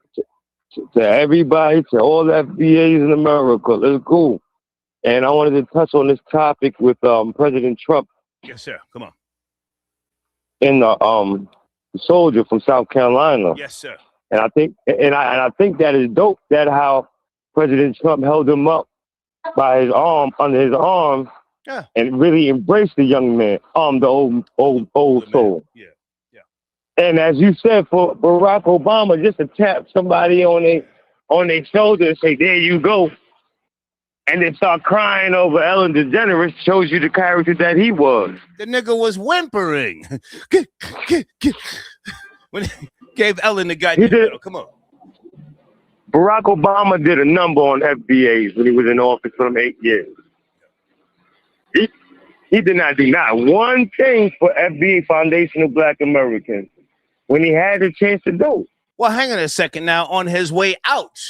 to everybody, to all FBAs in America, let's go. And I wanted to touch on this topic with President Trump Yes, sir. Come on. and the soldier from South Carolina. Yes, sir. And I think I think that is dope that how President Trump held him up by his arm, under his arm, Yeah. and really embraced the young man, the old soul. Yeah. And as you said, for Barack Obama, just to tap somebody on their shoulder and say, "There you go," and then start crying over Ellen DeGeneres shows you the character that he was. The nigga was whimpering when he gave Ellen the goddamn medal. Come on. Barack Obama did a number on FBAs when he was in office for them 8 years. He did not do not one thing for FBA, Foundation of Black Americans, when he had the chance to do it. Well, hang on a second. Now, on his way out,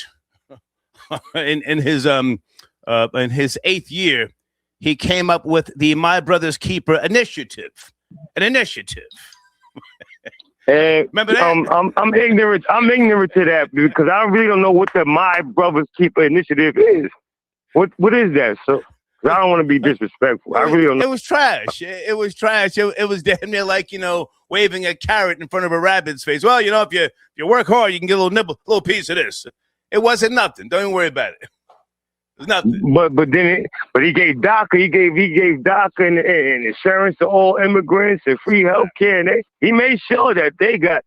in his 8th year, he came up with the My Brother's Keeper initiative. An initiative. And remember that? I'm ignorant. I'm ignorant to that because I really don't know what the My Brother's Keeper initiative is. What is that? So I don't want to be disrespectful. I really don't know. It was trash. It was trash. It was damn near like, waving a carrot in front of a rabbit's face. Well, if you work hard, you can get a little nibble, little piece of this. It wasn't nothing. Don't even worry about it. It was nothing. But he gave DACA. He gave DACA and insurance to all immigrants and free health care. And he made sure that they got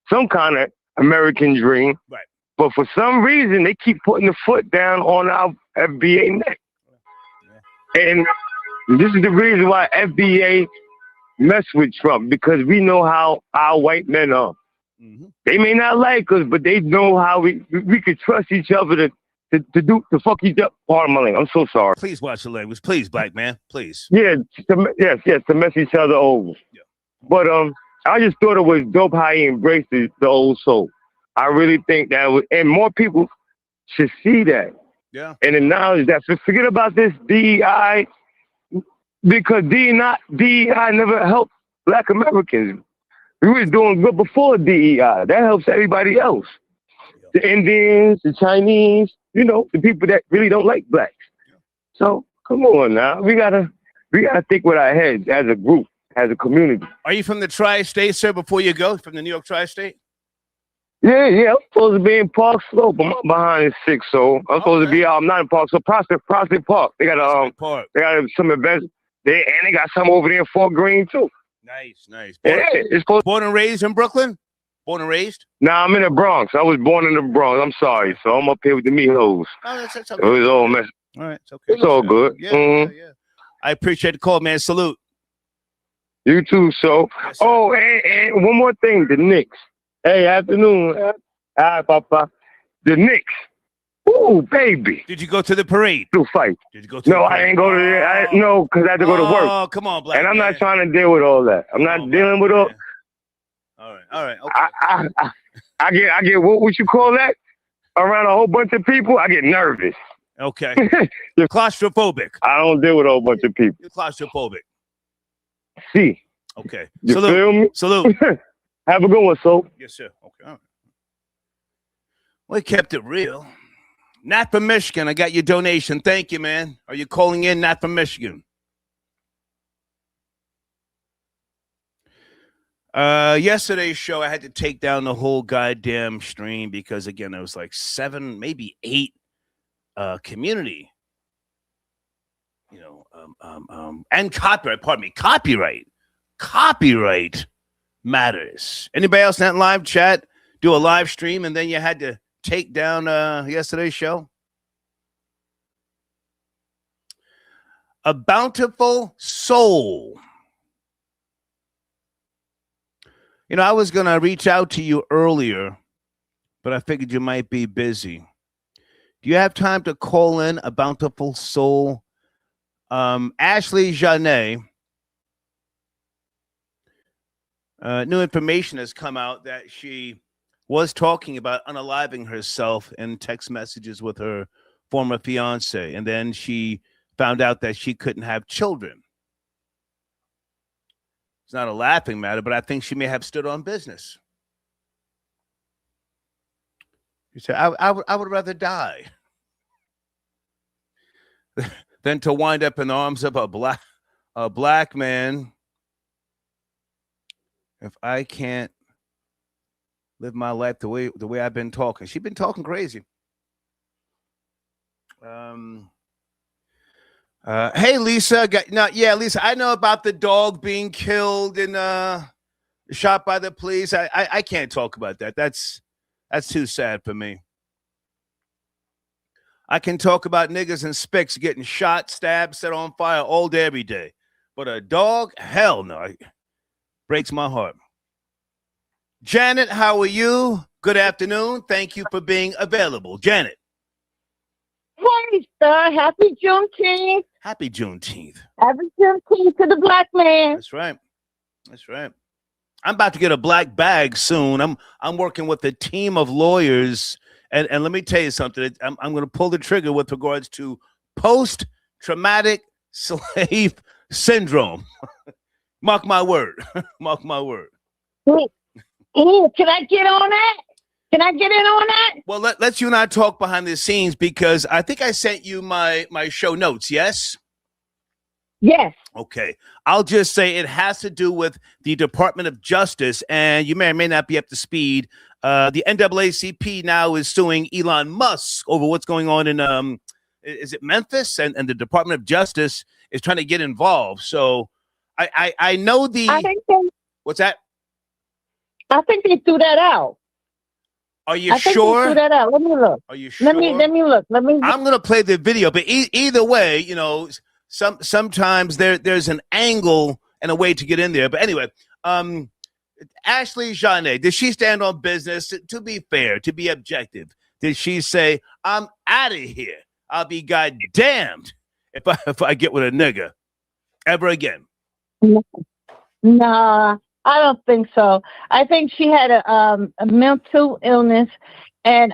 some kind of American dream. Right. But for some reason, they keep putting the foot down on our FBA neck. And this is the reason why FBA mess with Trump, because we know how our white men are. Mm-hmm. They may not like us, but they know how we could trust each other to fuck each up. Pardon my language. I'm so sorry. Please watch the language. Please, black man. Please. Yeah, to mess each other over. Yeah. But I just thought it was dope how he embraced the old soul. I really think that was, and more people should see that. Yeah. And acknowledge that. So forget about this DEI, because DEI never helped Black Americans. We was doing good before DEI. That helps everybody else. The Indians, the Chinese, the people that really don't like blacks. So come on now. We gotta think with our heads as a group, as a community. Are you from the tri-state, sir, before you go? From the New York tri-state? Yeah, I'm supposed to be in Park Slope. I'm behind in 6, so I'm supposed to be out. I'm not in Park Slope. Prospect Park. They got they got some events there, and they got some over there in Fort Greene too. Nice. It's Born and raised in Brooklyn? Born and raised? Nah, I'm in the Bronx. I was born in the Bronx. I'm sorry, so I'm up here with the meatloaves. Oh, that's okay. It was all mess. All right, it's okay. It's all good. Yeah. I appreciate the call, man. Salute. You too, so. Yes, and one more thing, the Knicks. Hey, afternoon. Hi, Papa. The Knicks. Ooh, baby. Did you go to the parade? To fight. Did you go to the parade? I ain't go to there. No, because I had to go to work. Oh, come on, black And I'm man. not trying to deal with all that. I'm not dealing with all. All right. Okay. I get what you call that? Around a whole bunch of people, I get nervous. Okay. You're claustrophobic. I don't deal with a whole bunch of people. You're claustrophobic. See. Okay. You Salute. feel me? Salute. Have a good one, so. Yes, sir. Okay. All right. We kept it real. Nat from Michigan, I got your donation. Thank you, man. Are you calling in, Nat from Michigan? Yesterday's show, I had to take down the whole goddamn stream because, again, there was like 7, maybe 8 community, and copyright matters. Anybody else in that live chat do a live stream and then you had to take down yesterday's show? A Bountiful Soul. I was going to reach out to you earlier, but I figured you might be busy. Do you have time to call in A Bountiful Soul? Ashley Janae, new information has come out that she was talking about unaliving herself in text messages with her former fiance, and then she found out that she couldn't have children. It's not a laughing matter, but I think she may have stood on business. You say, I would rather die than to wind up in the arms of a black man. If I can't live my life the way I've been talking. She's been talking crazy. Hey, Lisa. Lisa, I know about the dog being killed and shot by the police. I can't talk about that. That's too sad for me. I can talk about niggas and spicks getting shot, stabbed, set on fire all day, every day. But a dog, hell no. It breaks my heart. Janet, how are you? Good afternoon. Thank you for being available. Janet. Hey, sir. Happy Juneteenth. Happy Juneteenth. Happy Juneteenth to the black man. That's right. That's right. I'm about to get a black bag soon. I'm working with a team of lawyers. And let me tell you something. I'm going to pull the trigger with regards to post-traumatic slave syndrome. Mark my word. Mark my word. Ooh, can I get on that? Can I get in on that? Well, let's you and I talk behind the scenes because I think I sent you my show notes, yes? Yes. Okay. I'll just say it has to do with the Department of Justice, and you may or may not be up to speed. The NAACP now is suing Elon Musk over what's going on in is it Memphis, and the Department of Justice is trying to get involved. So I know what's that? I think they threw that out. Are you I think sure? they threw that out. Let me look. Are you sure? Let me look. I'm gonna play the video, but either way, you know, sometimes there's an angle and a way to get in there. But anyway, Ashley Janae, did she stand on business? To be fair, to be objective, did she say, "I'm out of here. I'll be goddamned if I get with a nigga ever again"? Nah, I don't think so. I think she had a mental illness, and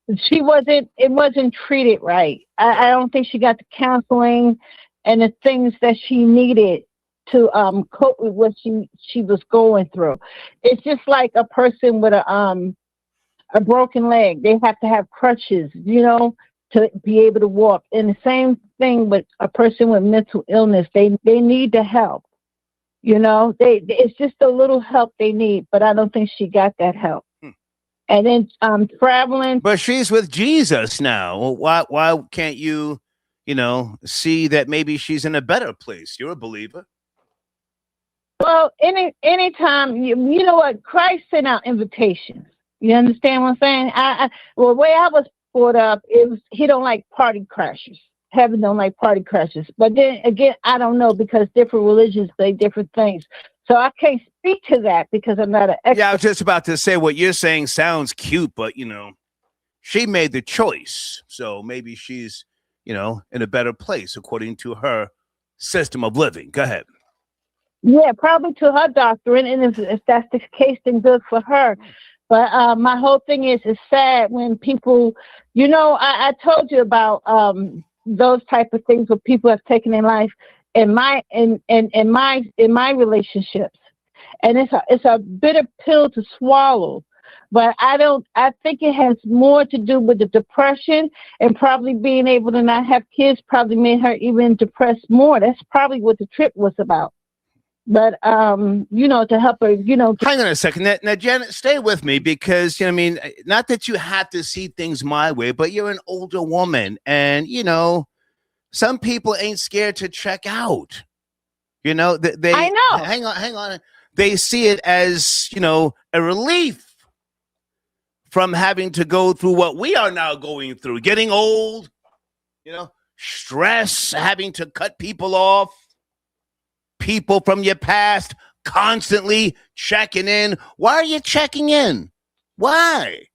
it wasn't treated right. I don't think she got the counseling and the things that she needed to cope with what she was going through. It's just like a person with a broken leg. They have to have crutches, you know, to be able to walk. And the same thing with a person with mental illness. They need the help. You know, it's just a little help they need, but I don't think she got that help. And then traveling. But she's with Jesus now. Well, why can't you, see that maybe she's in a better place? You're a believer. Well, anytime, you know what? Christ sent out invitations. You understand what I'm saying? The way I was brought up, he don't like party crashers. Heaven don't like party crashers. But then again, I don't know because different religions say different things. So I can't speak to that because I'm not an expert. Yeah, I was just about to say what you're saying sounds cute, but, she made the choice. So maybe she's, in a better place according to her system of living. Go ahead. Yeah, probably to her doctrine. And if that's the case, then good for her. But my whole thing is it's sad when people, I told you about those type of things where people have taken in life in my relationships, and it's a bitter pill to swallow. But I think it has more to do with the depression and probably being able to not have kids probably made her even depressed more. That's probably what the trip was about. But, to help her, Hang on a second. Now, Janet, stay with me because, not that you have to see things my way, but you're an older woman and, some people ain't scared to check out. I know. Hang on. They see it as, a relief from having to go through what we are now going through, getting old, stress, having to cut people off. People from your past constantly checking in. Why are you checking in? Why?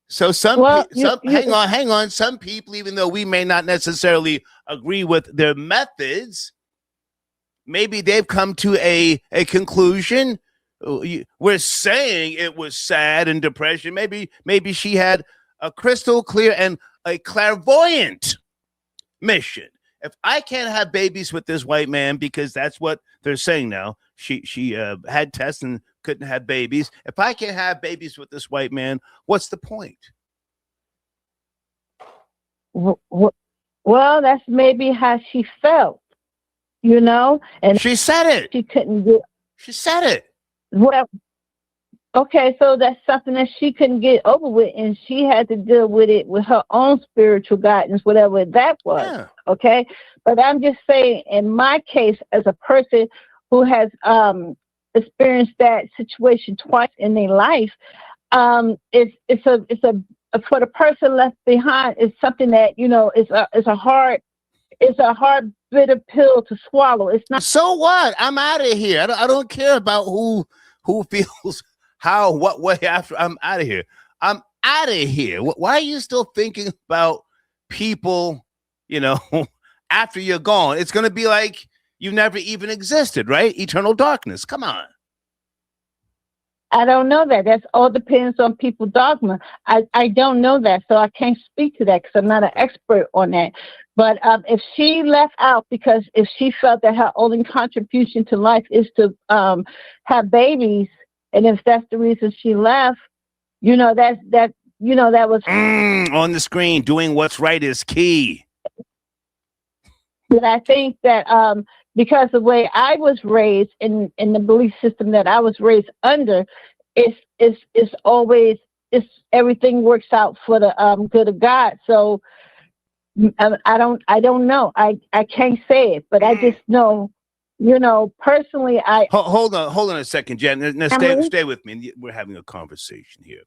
So hang on. Some people, even though we may not necessarily agree with their methods, maybe they've come to a conclusion. We're saying it was sad and depression. Maybe she had a crystal clear and a clairvoyant mission. If I can't have babies with this white man, because that's what they're saying now, she had tests and couldn't have babies. If I can't have babies with this white man, what's the point? Well, that's maybe how she felt, and she said it. She couldn't get. She said it. Well, okay, so that's something that she couldn't get over with, and she had to deal with it with her own spiritual guidance, whatever that was. Yeah. Okay, but I'm just saying, in my case, as a person who has experienced that situation twice in their life, it's a for the person left behind is something that is a hard bitter pill to swallow. It's not. So what? I'm out of here. I don't care about who feels how, what way after. I'm out of here. I'm out of here. Why are you still thinking about people, after you're gone? It's going to be like you never even existed, right? Eternal darkness. Come on. I don't know that. That's all depends on people's dogma. I don't know that, so I can't speak to that because I'm not an expert on that. But if she left out because if she felt that her only contribution to life is to have babies, and if that's the reason she left, that was on the screen. Doing what's right is key. But I think that because the way I was raised in the belief system that I was raised under, it's always everything works out for the good of God. So I don't know. I can't say it, but I just know, personally, I hold on a second, Jen. Now stay with me. We're having a conversation here.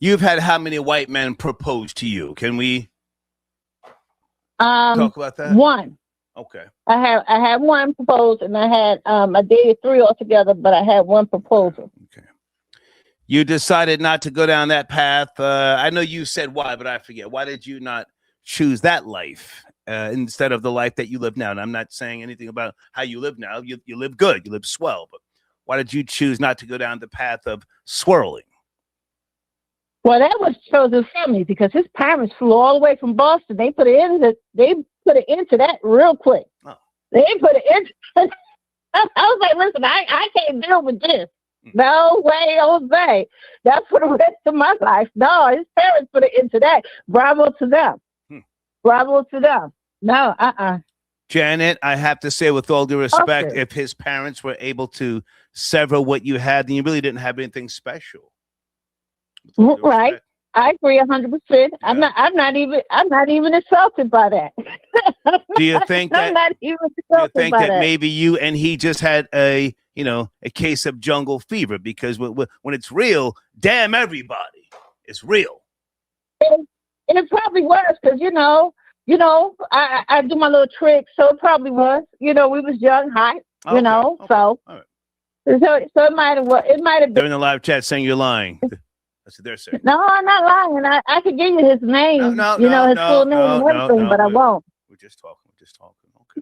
You've had how many white men propose to you? Can we talk about that? One. Okay. I had one proposed, and I dated 3 altogether, but I had one proposal. Okay. You decided not to go down that path. I know you said why, but I forget. Why did you not choose that life instead of the life that you live now? And I'm not saying anything about how you live now. You live good. You live swell. But why did you choose not to go down the path of swirling? Well, that was chosen for me because his parents flew all the way from Boston. They put an end to that real quick. Oh. They put an end. I was like, listen, I can't deal with this. No way, Jose. That's for the rest of my life. No, his parents put an end to that. Bravo to them. Bravo to them. No, Janet, I have to say, with all due respect, if his parents were able to sever what you had, then you really didn't have anything special. Right. I agree 100%. Yeah. I'm not even insulted by that. Do you think that? I'm not even insulted do you think by that maybe you and he just had a case of jungle fever? Because when it's real, damn everybody, it's real. It probably was because I do my little trick, so it probably was. We was young, hot, so. Right. So it might have been. They're in the live chat saying you're lying. That's what they're saying. No, I'm not lying. I could give you his name, his full name and everything, but I won't. We're just talking.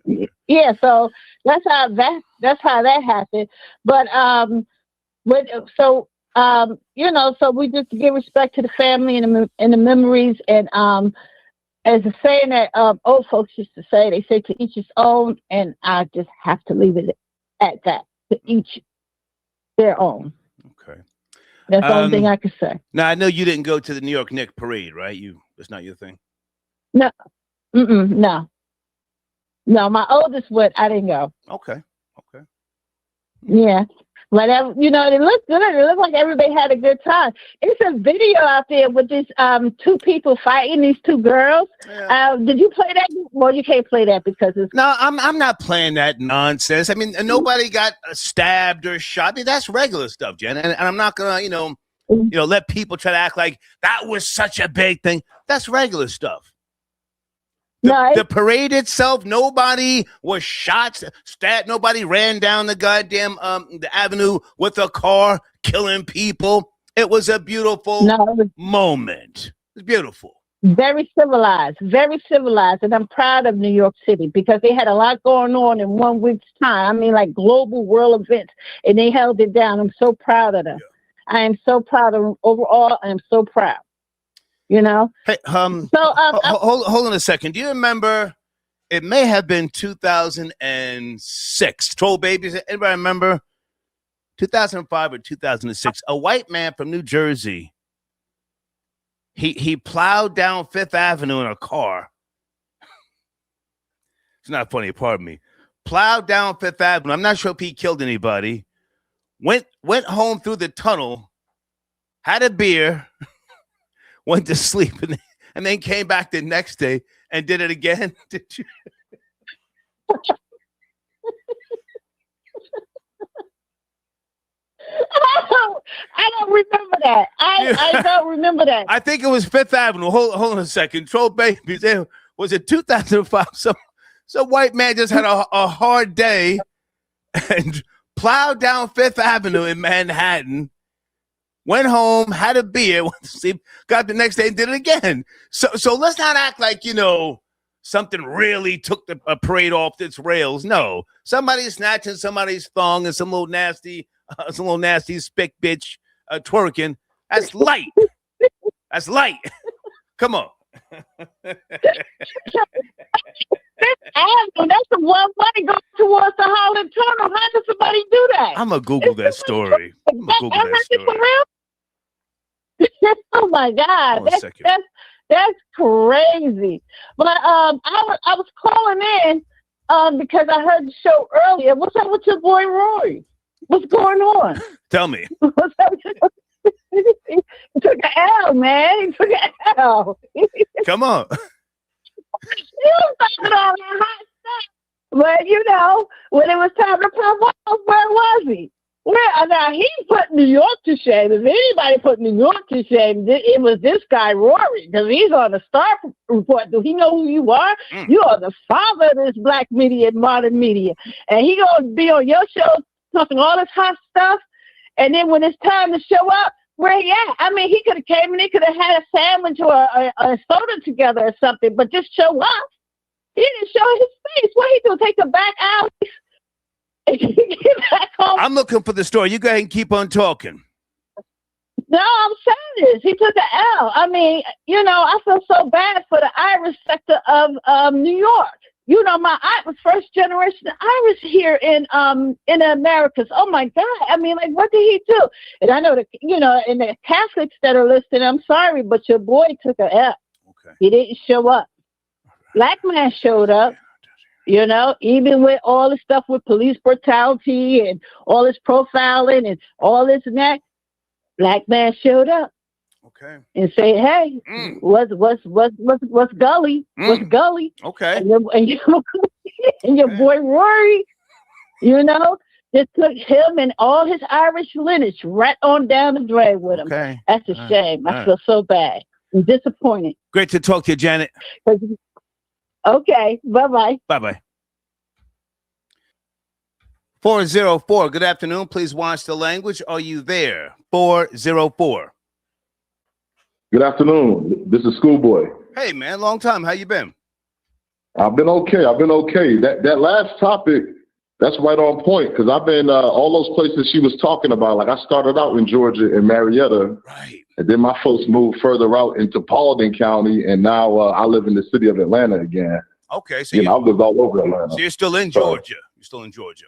Okay. Yeah, so that's how that happened. But so we just give respect to the family and the memories, and as a saying that old folks used to say, they say to each his own, and I just have to leave it at that. To each their own. Okay. That's the only thing I can say. Now, I know you didn't go to the New York Knicks Parade, right? That's not your thing? No. No. No, my oldest went. I didn't go. Okay. Yeah. But, it looked good. It looked like everybody had a good time. It's a video out there with these 2 people fighting, these 2 girls. Yeah. Did you play that? Well, you can't play that because it's... No, I'm not playing that nonsense. I mean, nobody got stabbed or shot. I mean, that's regular stuff, Jen. And I'm not going to, let people try to act like that was such a big thing. That's regular stuff. The parade itself, nobody was shot, stabbed, nobody ran down the goddamn the avenue with a car, killing people. It was a beautiful moment. It's beautiful. Very civilized, and I'm proud of New York City because they had a lot going on in 1 week's time. I mean, like global world events, and they held it down. I'm so proud of them. Yeah. I am so proud of them overall. I am so proud. Hey, hold on a second. Do you remember? It may have been 2006. Troll Babies. Anybody remember? 2005 or 2006. A white man from New Jersey. He plowed down Fifth Avenue in a car. It's not funny, pardon me. Plowed down Fifth Avenue. I'm not sure if he killed anybody. Went home through the tunnel, had a beer, went to sleep, and then came back the next day and did it again. Did you? I don't remember that. I don't remember that. I think it was Fifth Avenue. Hold on a second. Troll babies. Was it 2005? Some white man just had a hard day and plowed down Fifth Avenue in Manhattan, went home, had a beer, went to sleep, got the next day and did it again. So let's not act like, something really took a parade off its rails. No, somebody's snatching somebody's thong and some little nasty spick bitch twerking. That's light. That's light. Come on. That's the one money goes towards the Holland Tunnel. How does somebody do that? I'm going to Google that story. Oh, my God. That's crazy. But I was calling in because I heard the show earlier. What's up with your boy Rory? What's going on? Tell me. What's up? He took an L, man. He took an L. Come on. He was talking all that hot stuff. But, when it was time to pop off, where was he? Now, he put New York to shame. If anybody put New York to shame, it was this guy, Rory, because he's on the Star Report. Do he know who you are? You are the father of this black media and modern media. And he going to be on your show talking all this hot stuff. And then when it's time to show up, where he at? I mean, he could have came and he could have had a sandwich or a soda together or something, but just show up. He didn't show his face. What he do? Take the back out? Get back home? I'm looking for the story. You go ahead and keep on talking. No, I'm saying this. He took an L. I mean, I feel so bad for the Irish sector of New York. I was first generation Irish here in the Americas. Oh my God! I mean, like, what did he do? And I know and the Catholics that are listening, I'm sorry, but your boy took an L. Okay. He didn't show up. Black man showed up. Even with all the stuff with police brutality and all this profiling and all this and that, black man showed up. Okay. And say, hey, what's gully? What's gully? Okay. And your boy Rory, just took him and all his Irish lineage right on down the drain with him. Okay. That's a shame. I feel so bad. I'm disappointed. Great to talk to you, Janet. Okay. Bye-bye. Bye-bye. 404. Good afternoon. Please watch the language. Are you there? 404. Good afternoon. This is Schoolboy. Hey, man. Long time. How you been? I've been okay. That last topic, that's right on point, because I've been all those places she was talking about. Like, I started out in Georgia in Marietta. Right. And then my folks moved further out into Paulding County, and now I live in the city of Atlanta again. Okay. So I've lived all over Atlanta. So you're still in Georgia. You're still in Georgia.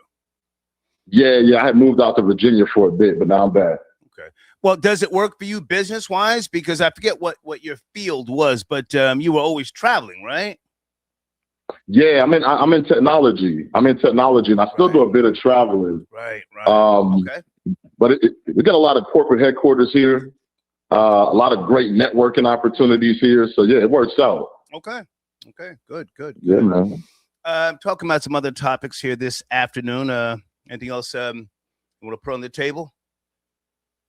Yeah. I had moved out to Virginia for a bit, but now I'm back. Okay. Well, does it work for you business-wise? Because I forget what your field was, but you were always traveling, right? Yeah, I'm in technology. And I still do a bit of traveling. Right. Okay. But we got a lot of corporate headquarters here, a lot of great networking opportunities here. So yeah, it works out. Okay. Good. Yeah, man. Talking about some other topics here this afternoon. Anything else you want to put on the table?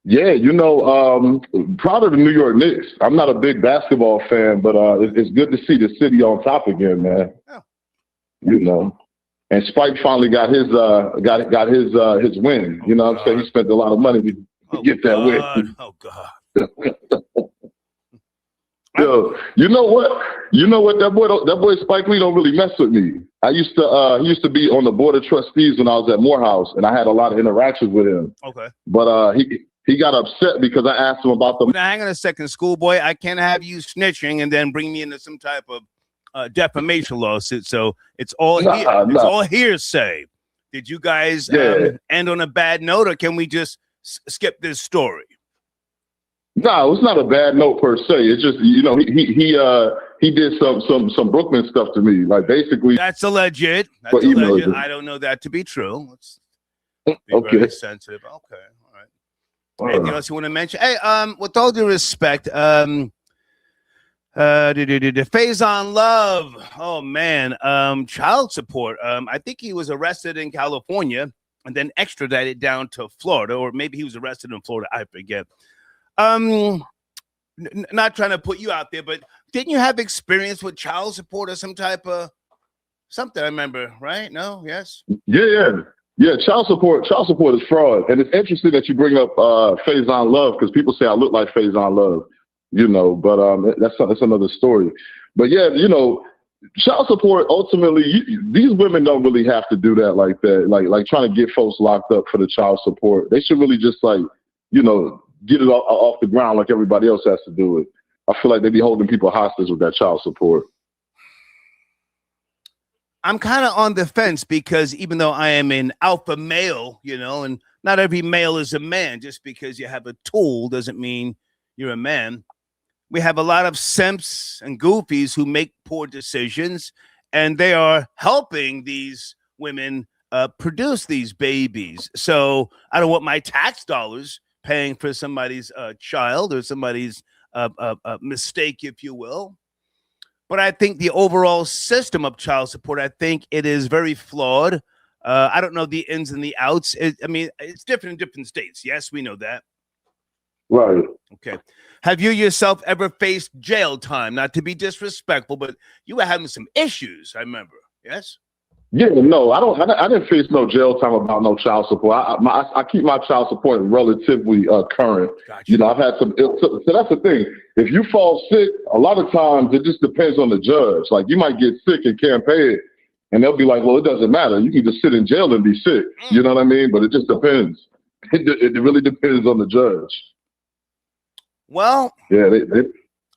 Yeah, proud of the New York Knicks. I'm not a big basketball fan, but it's good to see the city on top again, man. Yeah. And Spike finally got his win. You know what I'm saying? He spent a lot of money to get that win. Oh God. Yo, you know what? That boy Spike Lee don't really mess with me. He used to be on the board of trustees when I was at Morehouse, and I had a lot of interactions with him. Okay. But he got upset because I asked him about the. Now, hang on a second, Schoolboy. I can't have you snitching and then bring me into some type of defamation lawsuit. So it's all it's all hearsay. Did you guys end on a bad note, or can we just skip this story? No, it's not a bad note per se. It's just, you know, he did some Brooklyn stuff to me. Like basically, that's alleged. That's but alleged. I don't know that to be true. Let's be very sensitive. Okay, all right. Anything else you want to mention? Hey, with all due respect, Faizon Love. Oh man, child support. I think he was arrested in California and then extradited down to Florida, or maybe he was arrested in Florida. I forget. Not trying to put you out there, but didn't you have experience with child support or some type of something? I remember, right? No, yes. Yeah. Child support is fraud, and it's interesting that you bring up Faizon Love because people say I look like Faizon Love, you know. But that's another story. But yeah, you know, child support ultimately, these women don't really have to do that like that. Like trying to get folks locked up for the child support. They should really just like, you know, get it off the ground like everybody else has to do it. I feel like they be holding people hostage with that child support. I'm kind of on the fence because even though I am an alpha male, you know, and not every male is a man, just because you have a tool doesn't mean you're a man. We have a lot of simps and goofies who make poor decisions, and they are helping these women produce these babies. So I don't want my tax dollars paying for somebody's child or somebody's mistake, if you will. But I think the overall system of child support, I think it is very flawed. I don't know the ins and the outs. I mean, it's different in different states. Yes, we know that. Right. Okay. Have you yourself ever faced jail time? Not to be disrespectful, but you were having some issues, I remember. Yes? Yeah, no, I didn't face no jail time about no child support. I keep my child support relatively current. Gotcha. You know, I've had some. So that's the thing. If you fall sick, a lot of times it just depends on the judge. Like you might get sick and can't pay it, and they'll be like, "Well, it doesn't matter. You can just sit in jail and be sick." You know what I mean? But it just depends. It really depends on the judge. Well, yeah.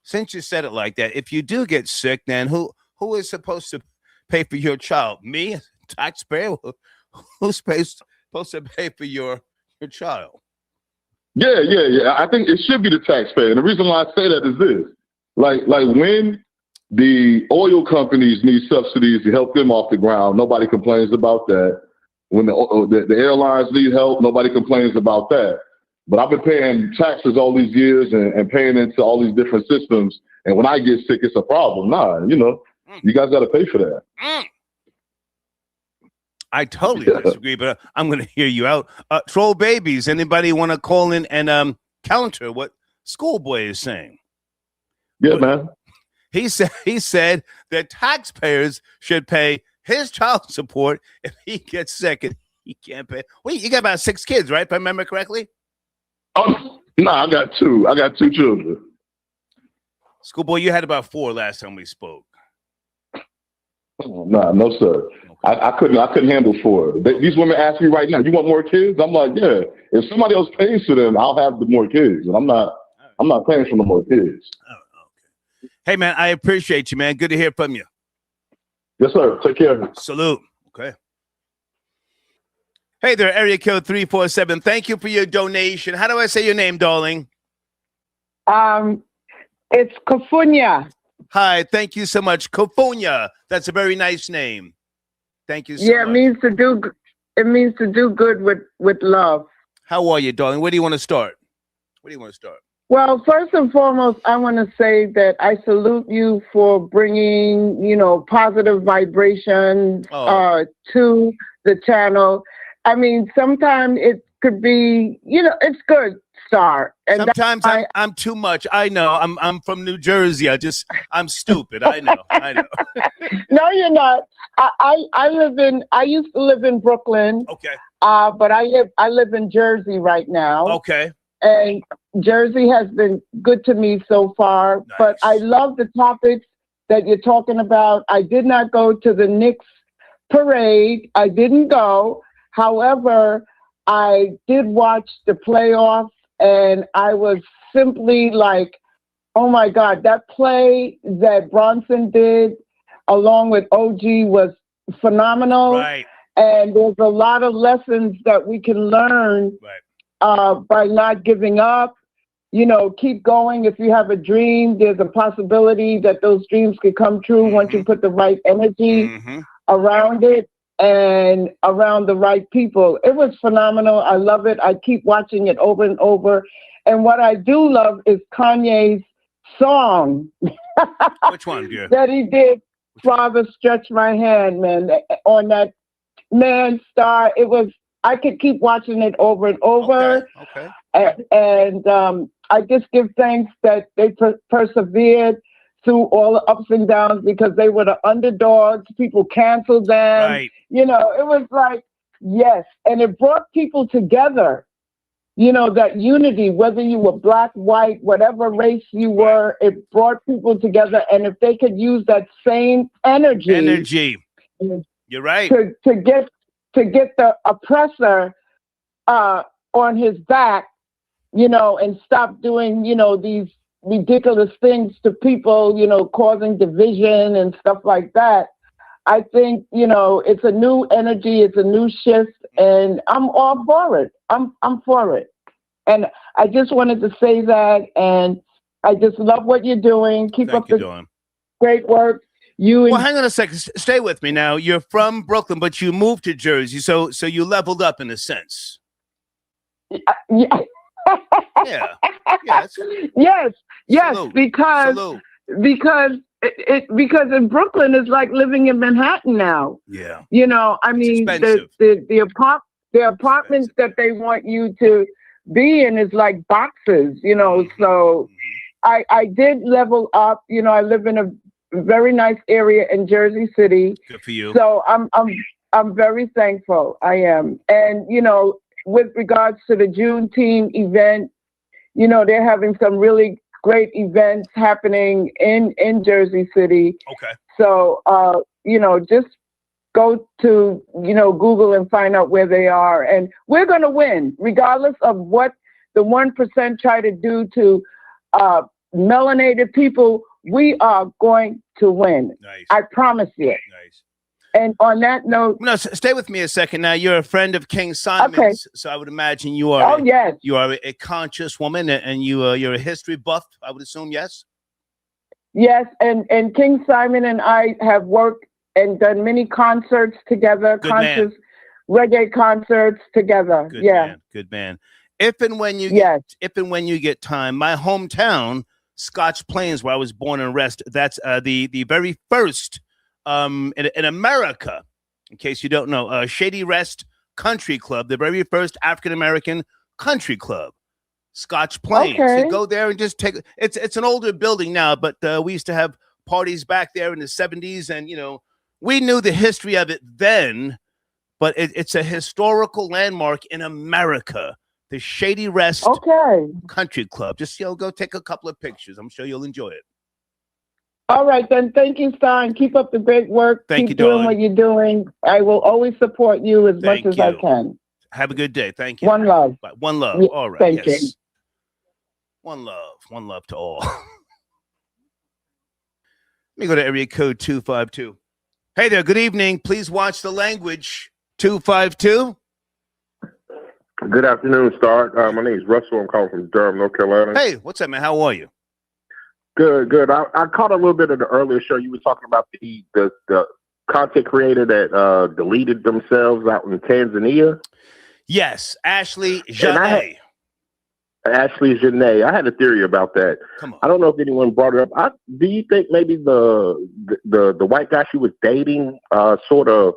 Since you said it like that, if you do get sick, then who is supposed to pay for your child? Me, taxpayer? Who's supposed to pay for your child? Yeah. I think it should be the taxpayer. And the reason why I say that is this. Like when the oil companies need subsidies to help them off the ground, nobody complains about that. When the airlines need help, nobody complains about that. But I've been paying taxes all these years and paying into all these different systems. And when I get sick, it's a problem. Nah, you know. You guys got to pay for that. I totally disagree, but I'm going to hear you out. Troll babies, anybody want to call in and counter what Schoolboy is saying? Yeah, man. He said that taxpayers should pay his child support if he gets sick and he can't pay. Wait, you got about 6 kids, right? If I remember correctly? Oh, no, I got 2. I got 2 children. Schoolboy, you had about 4 last time we spoke. No, sir. Okay. I couldn't handle 4. These women ask me right now, "You want more kids?" I'm like, "Yeah." If somebody else pays for them, I'll have the more kids. And I'm not paying for no more kids. Oh, okay. Hey, man, I appreciate you, man. Good to hear from you. Yes, sir. Take care. Salute. Okay. Hey there, area code 347. Thank you for your donation. How do I say your name, darling? It's Kafunya. Hi, thank you so much. Kofonia. That's a very nice name. Thank you so much. It means to do good with love. How are you, darling? Where do you want to start? Well, first and foremost, I want to say that I salute you for bringing, positive vibrations to the channel. I mean, sometimes it could be, it's good. Star. And sometimes I'm too much. I know. I'm from New Jersey. I'm stupid. I know. No, you're not. I used to live in Brooklyn. Okay. But I live in Jersey right now. Okay. And Jersey has been good to me so far. Nice. But I love the topics that you're talking about. I did not go to the Knicks Parade. I didn't go. However, I did watch the playoffs. And I was simply like, oh, my God, that play that Bronson did along with OG was phenomenal. Right. And there's a lot of lessons that we can learn by not giving up keep going. If you have a dream, there's a possibility that those dreams could come true once you put the right energy around it and around the right people. It was phenomenal. I love it. I keep watching it over and over. And what I do love is Kanye's song. Which one, dear? That he did, Father Stretch My Hand, man, on that Man Star. I could keep watching it over and over. Okay. And I just give thanks that they persevered through all the ups and downs because they were the underdogs. People canceled them. Right. It was like, yes. And it brought people together. That unity, whether you were black, white, whatever race you were, it brought people together. And if they could use that same energy. You're right. To get the oppressor on his back, and stop doing, these ridiculous things to people, causing division and stuff like that. I think, it's a new energy, it's a new shift, and I'm all for it. I'm for it. And I just wanted to say that, and I just love what you're doing. Keep up the great work. Well, hang on a second. Stay with me now. You're from Brooklyn, but you moved to Jersey, so you leveled up in a sense. Yeah. Yes. Salute. Because in Brooklyn it's like living in Manhattan now. Yeah. I mean the apartments that they want you to be in is like boxes, so I did level up. I live in a very nice area in Jersey City. Good for you. So I'm very thankful. I am. And with regards to the Juneteenth event, they're having some really great events happening in Jersey City. Okay. So just go to Google and find out where they are, and we're going to win regardless of what the 1% try to do to melanated people. We are going to win. Nice. I promise you. Nice. And on that note, no, stay with me a second. Now, you're a friend of King Simon's, so I would imagine you are. You are a conscious woman, and you're a history buff. I would assume, yes. Yes, and King Simon and I have worked and done many concerts together, reggae concerts together. Good man. If and when you get time, my hometown, Scotch Plains, where I was born and raised, that's the very first in America, in case you don't know, Shady Rest Country Club, the very first African American country club, Scotch Plains. Okay. So go there and just take it's an older building now, but we used to have parties back there in the 70s, and we knew the history of it then, but it's a historical landmark in America. The Shady Rest Country Club. Just go take a couple of pictures. I'm sure you'll enjoy it. All right, then. Thank you, Stein. Keep up the great work. Thank you, Keep doing what you're doing. I will always support you as much as I can. Have a good day. Thank you. One love. One love. Yeah, all right. Thank you. One love. One love to all. Let me go to area code 252. Hey there. Good evening. Please watch the language. 252. Good afternoon, Star. My name is Russell. I'm calling from Durham, North Carolina. Hey, what's up, man? How are you? Good. I caught a little bit of the earlier show. You were talking about the content creator that deleted themselves out in Tanzania. Yes, Ashley Janae. Ashley Janae. I had a theory about that. Come on. I don't know if anyone brought it up. Do you think maybe the white guy she was dating sort of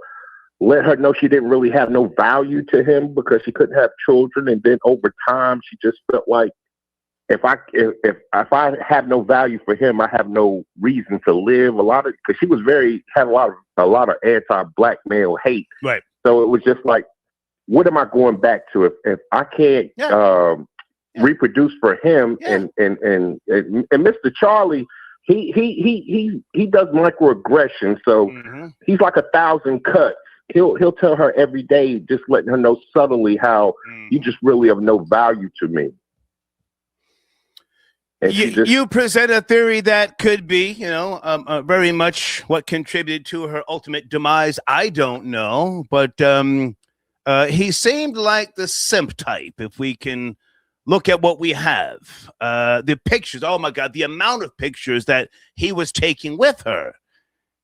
let her know she didn't really have no value to him because she couldn't have children, and then over time she just felt like if I have no value for him, I have no reason to live. Because she was had a lot of anti-black male hate. Right. So it was just like, what am I going back to if I can't reproduce for him? And Mr. Charlie, he does microaggression, so he's like 1,000 cuts. He'll tell her every day, just letting her know subtly how you just really have no value to me. And you present a theory that could be, very much what contributed to her ultimate demise. I don't know, but he seemed like the simp type, if we can look at what we have. The pictures. Oh my God, the amount of pictures that he was taking with her.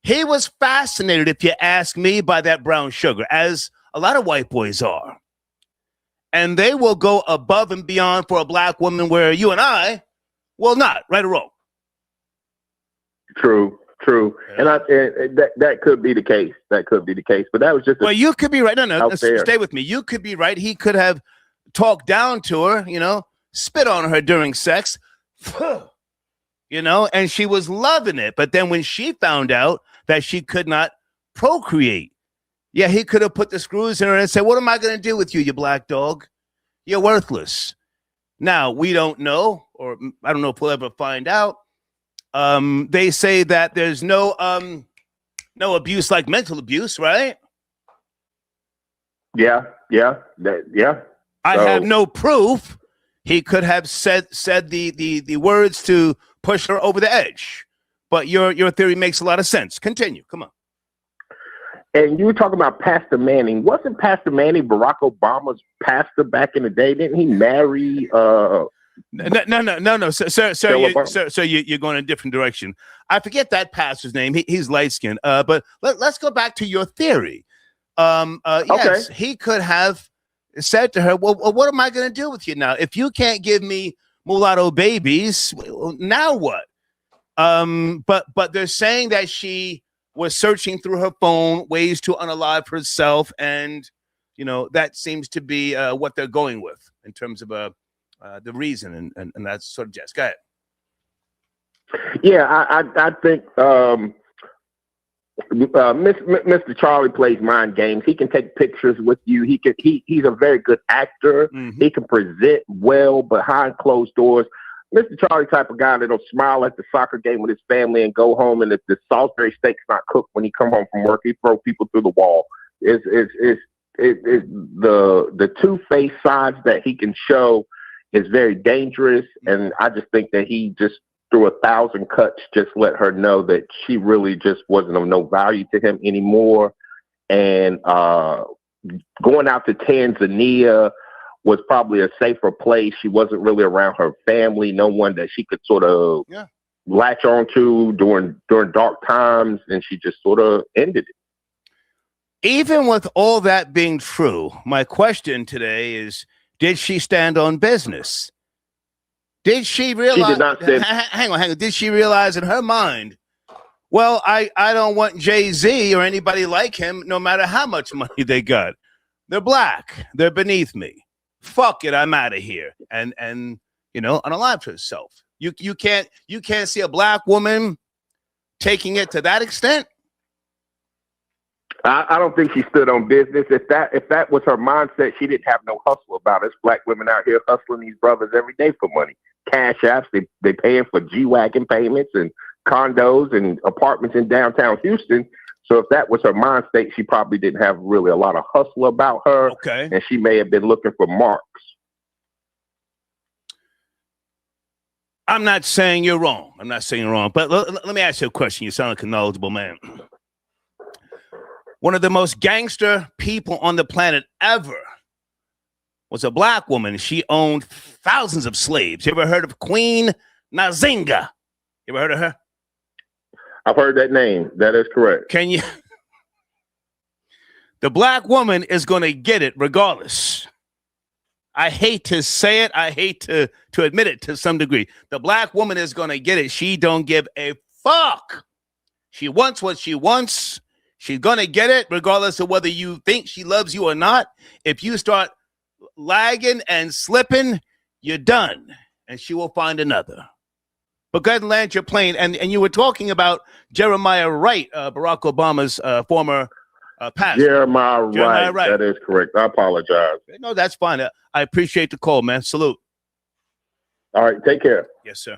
He was fascinated, if you ask me, by that brown sugar, as a lot of white boys are. And they will go above and beyond for a black woman where you and I will not, right or wrong. True. And that could be the case. That could be the case. But that was just you could be right. No, stay with me. You could be right. He could have talked down to her, spit on her during sex, and she was loving it. But then when she found out that she could not procreate, he could have put the screws in her and said, what am I going to do with you, you black dog? You're worthless. Now, we don't know, or I don't know if we'll ever find out. They say that there's no abuse like mental abuse, right? Yeah. I have no proof. He could have said the words to push her over the edge. But your theory makes a lot of sense. Continue. Come on. And you were talking about Pastor Manning. Wasn't Pastor Manning Barack Obama's pastor back in the day? Didn't he marry? No, sir. You're going in a different direction. I forget that pastor's name. He's light skinned. But let's go back to your theory. Yes, he could have said to her, "Well, what am I going to do with you now? If you can't give me mulatto babies, now what?" But they're saying that she was searching through her phone ways to unalive herself, and that seems to be what they're going with in terms of the reason, and that's sort of just. Go ahead. Yeah, I think Mr. Charlie plays mind games. He can take pictures with you. He's a very good actor. Mm-hmm. He can present well behind closed doors. Mr. Charlie type of guy that'll smile at the soccer game with his family and go home, and if the Salisbury steak's not cooked when he come home from work, he throw people through the wall. It's the two-faced sides that he can show is very dangerous, and I just think that he just through 1,000 cuts just let her know that she really just wasn't of no value to him anymore. And going out to Tanzania was probably a safer place. She wasn't really around her family, no one that she could sort of latch on to during dark times, and she just sort of ended it. Even with all that being true, my question today is, did she stand on business? Did she realize? She did not stand. Hang on. Did she realize in her mind, well, I don't want Jay-Z or anybody like him, no matter how much money they got. They're black. They're beneath me. Fuck it, I'm out of here. And unalive herself. You can't see a black woman taking it to that extent. I don't think she stood on business. If that was her mindset, she didn't have no hustle about it. It's black women out here hustling these brothers every day for money. Cash apps, they paying for G-Wagon payments and condos and apartments in downtown Houston. So if that was her mind state, she probably didn't have really a lot of hustle about her. Okay. And she may have been looking for marks. I'm not saying you're wrong. But let me ask you a question. You sound like a knowledgeable man. One of the most gangster people on the planet ever was a black woman. She owned thousands of slaves. You ever heard of Queen Nzinga? You ever heard of her? I've heard that name. That is correct. Can you? The black woman is going to get it regardless. I hate to say it. I hate to admit it to some degree. The black woman is going to get it. She don't give a fuck. She wants what she wants. She's going to get it regardless of whether you think she loves you or not. If you start lagging and slipping, you're done. And she will find another. But go ahead and land your plane. And you were talking about Jeremiah Wright, Barack Obama's former pastor. Jeremiah Wright. That is correct. I apologize. No, that's fine. I appreciate the call, man. Salute. All right. Take care. Yes, sir.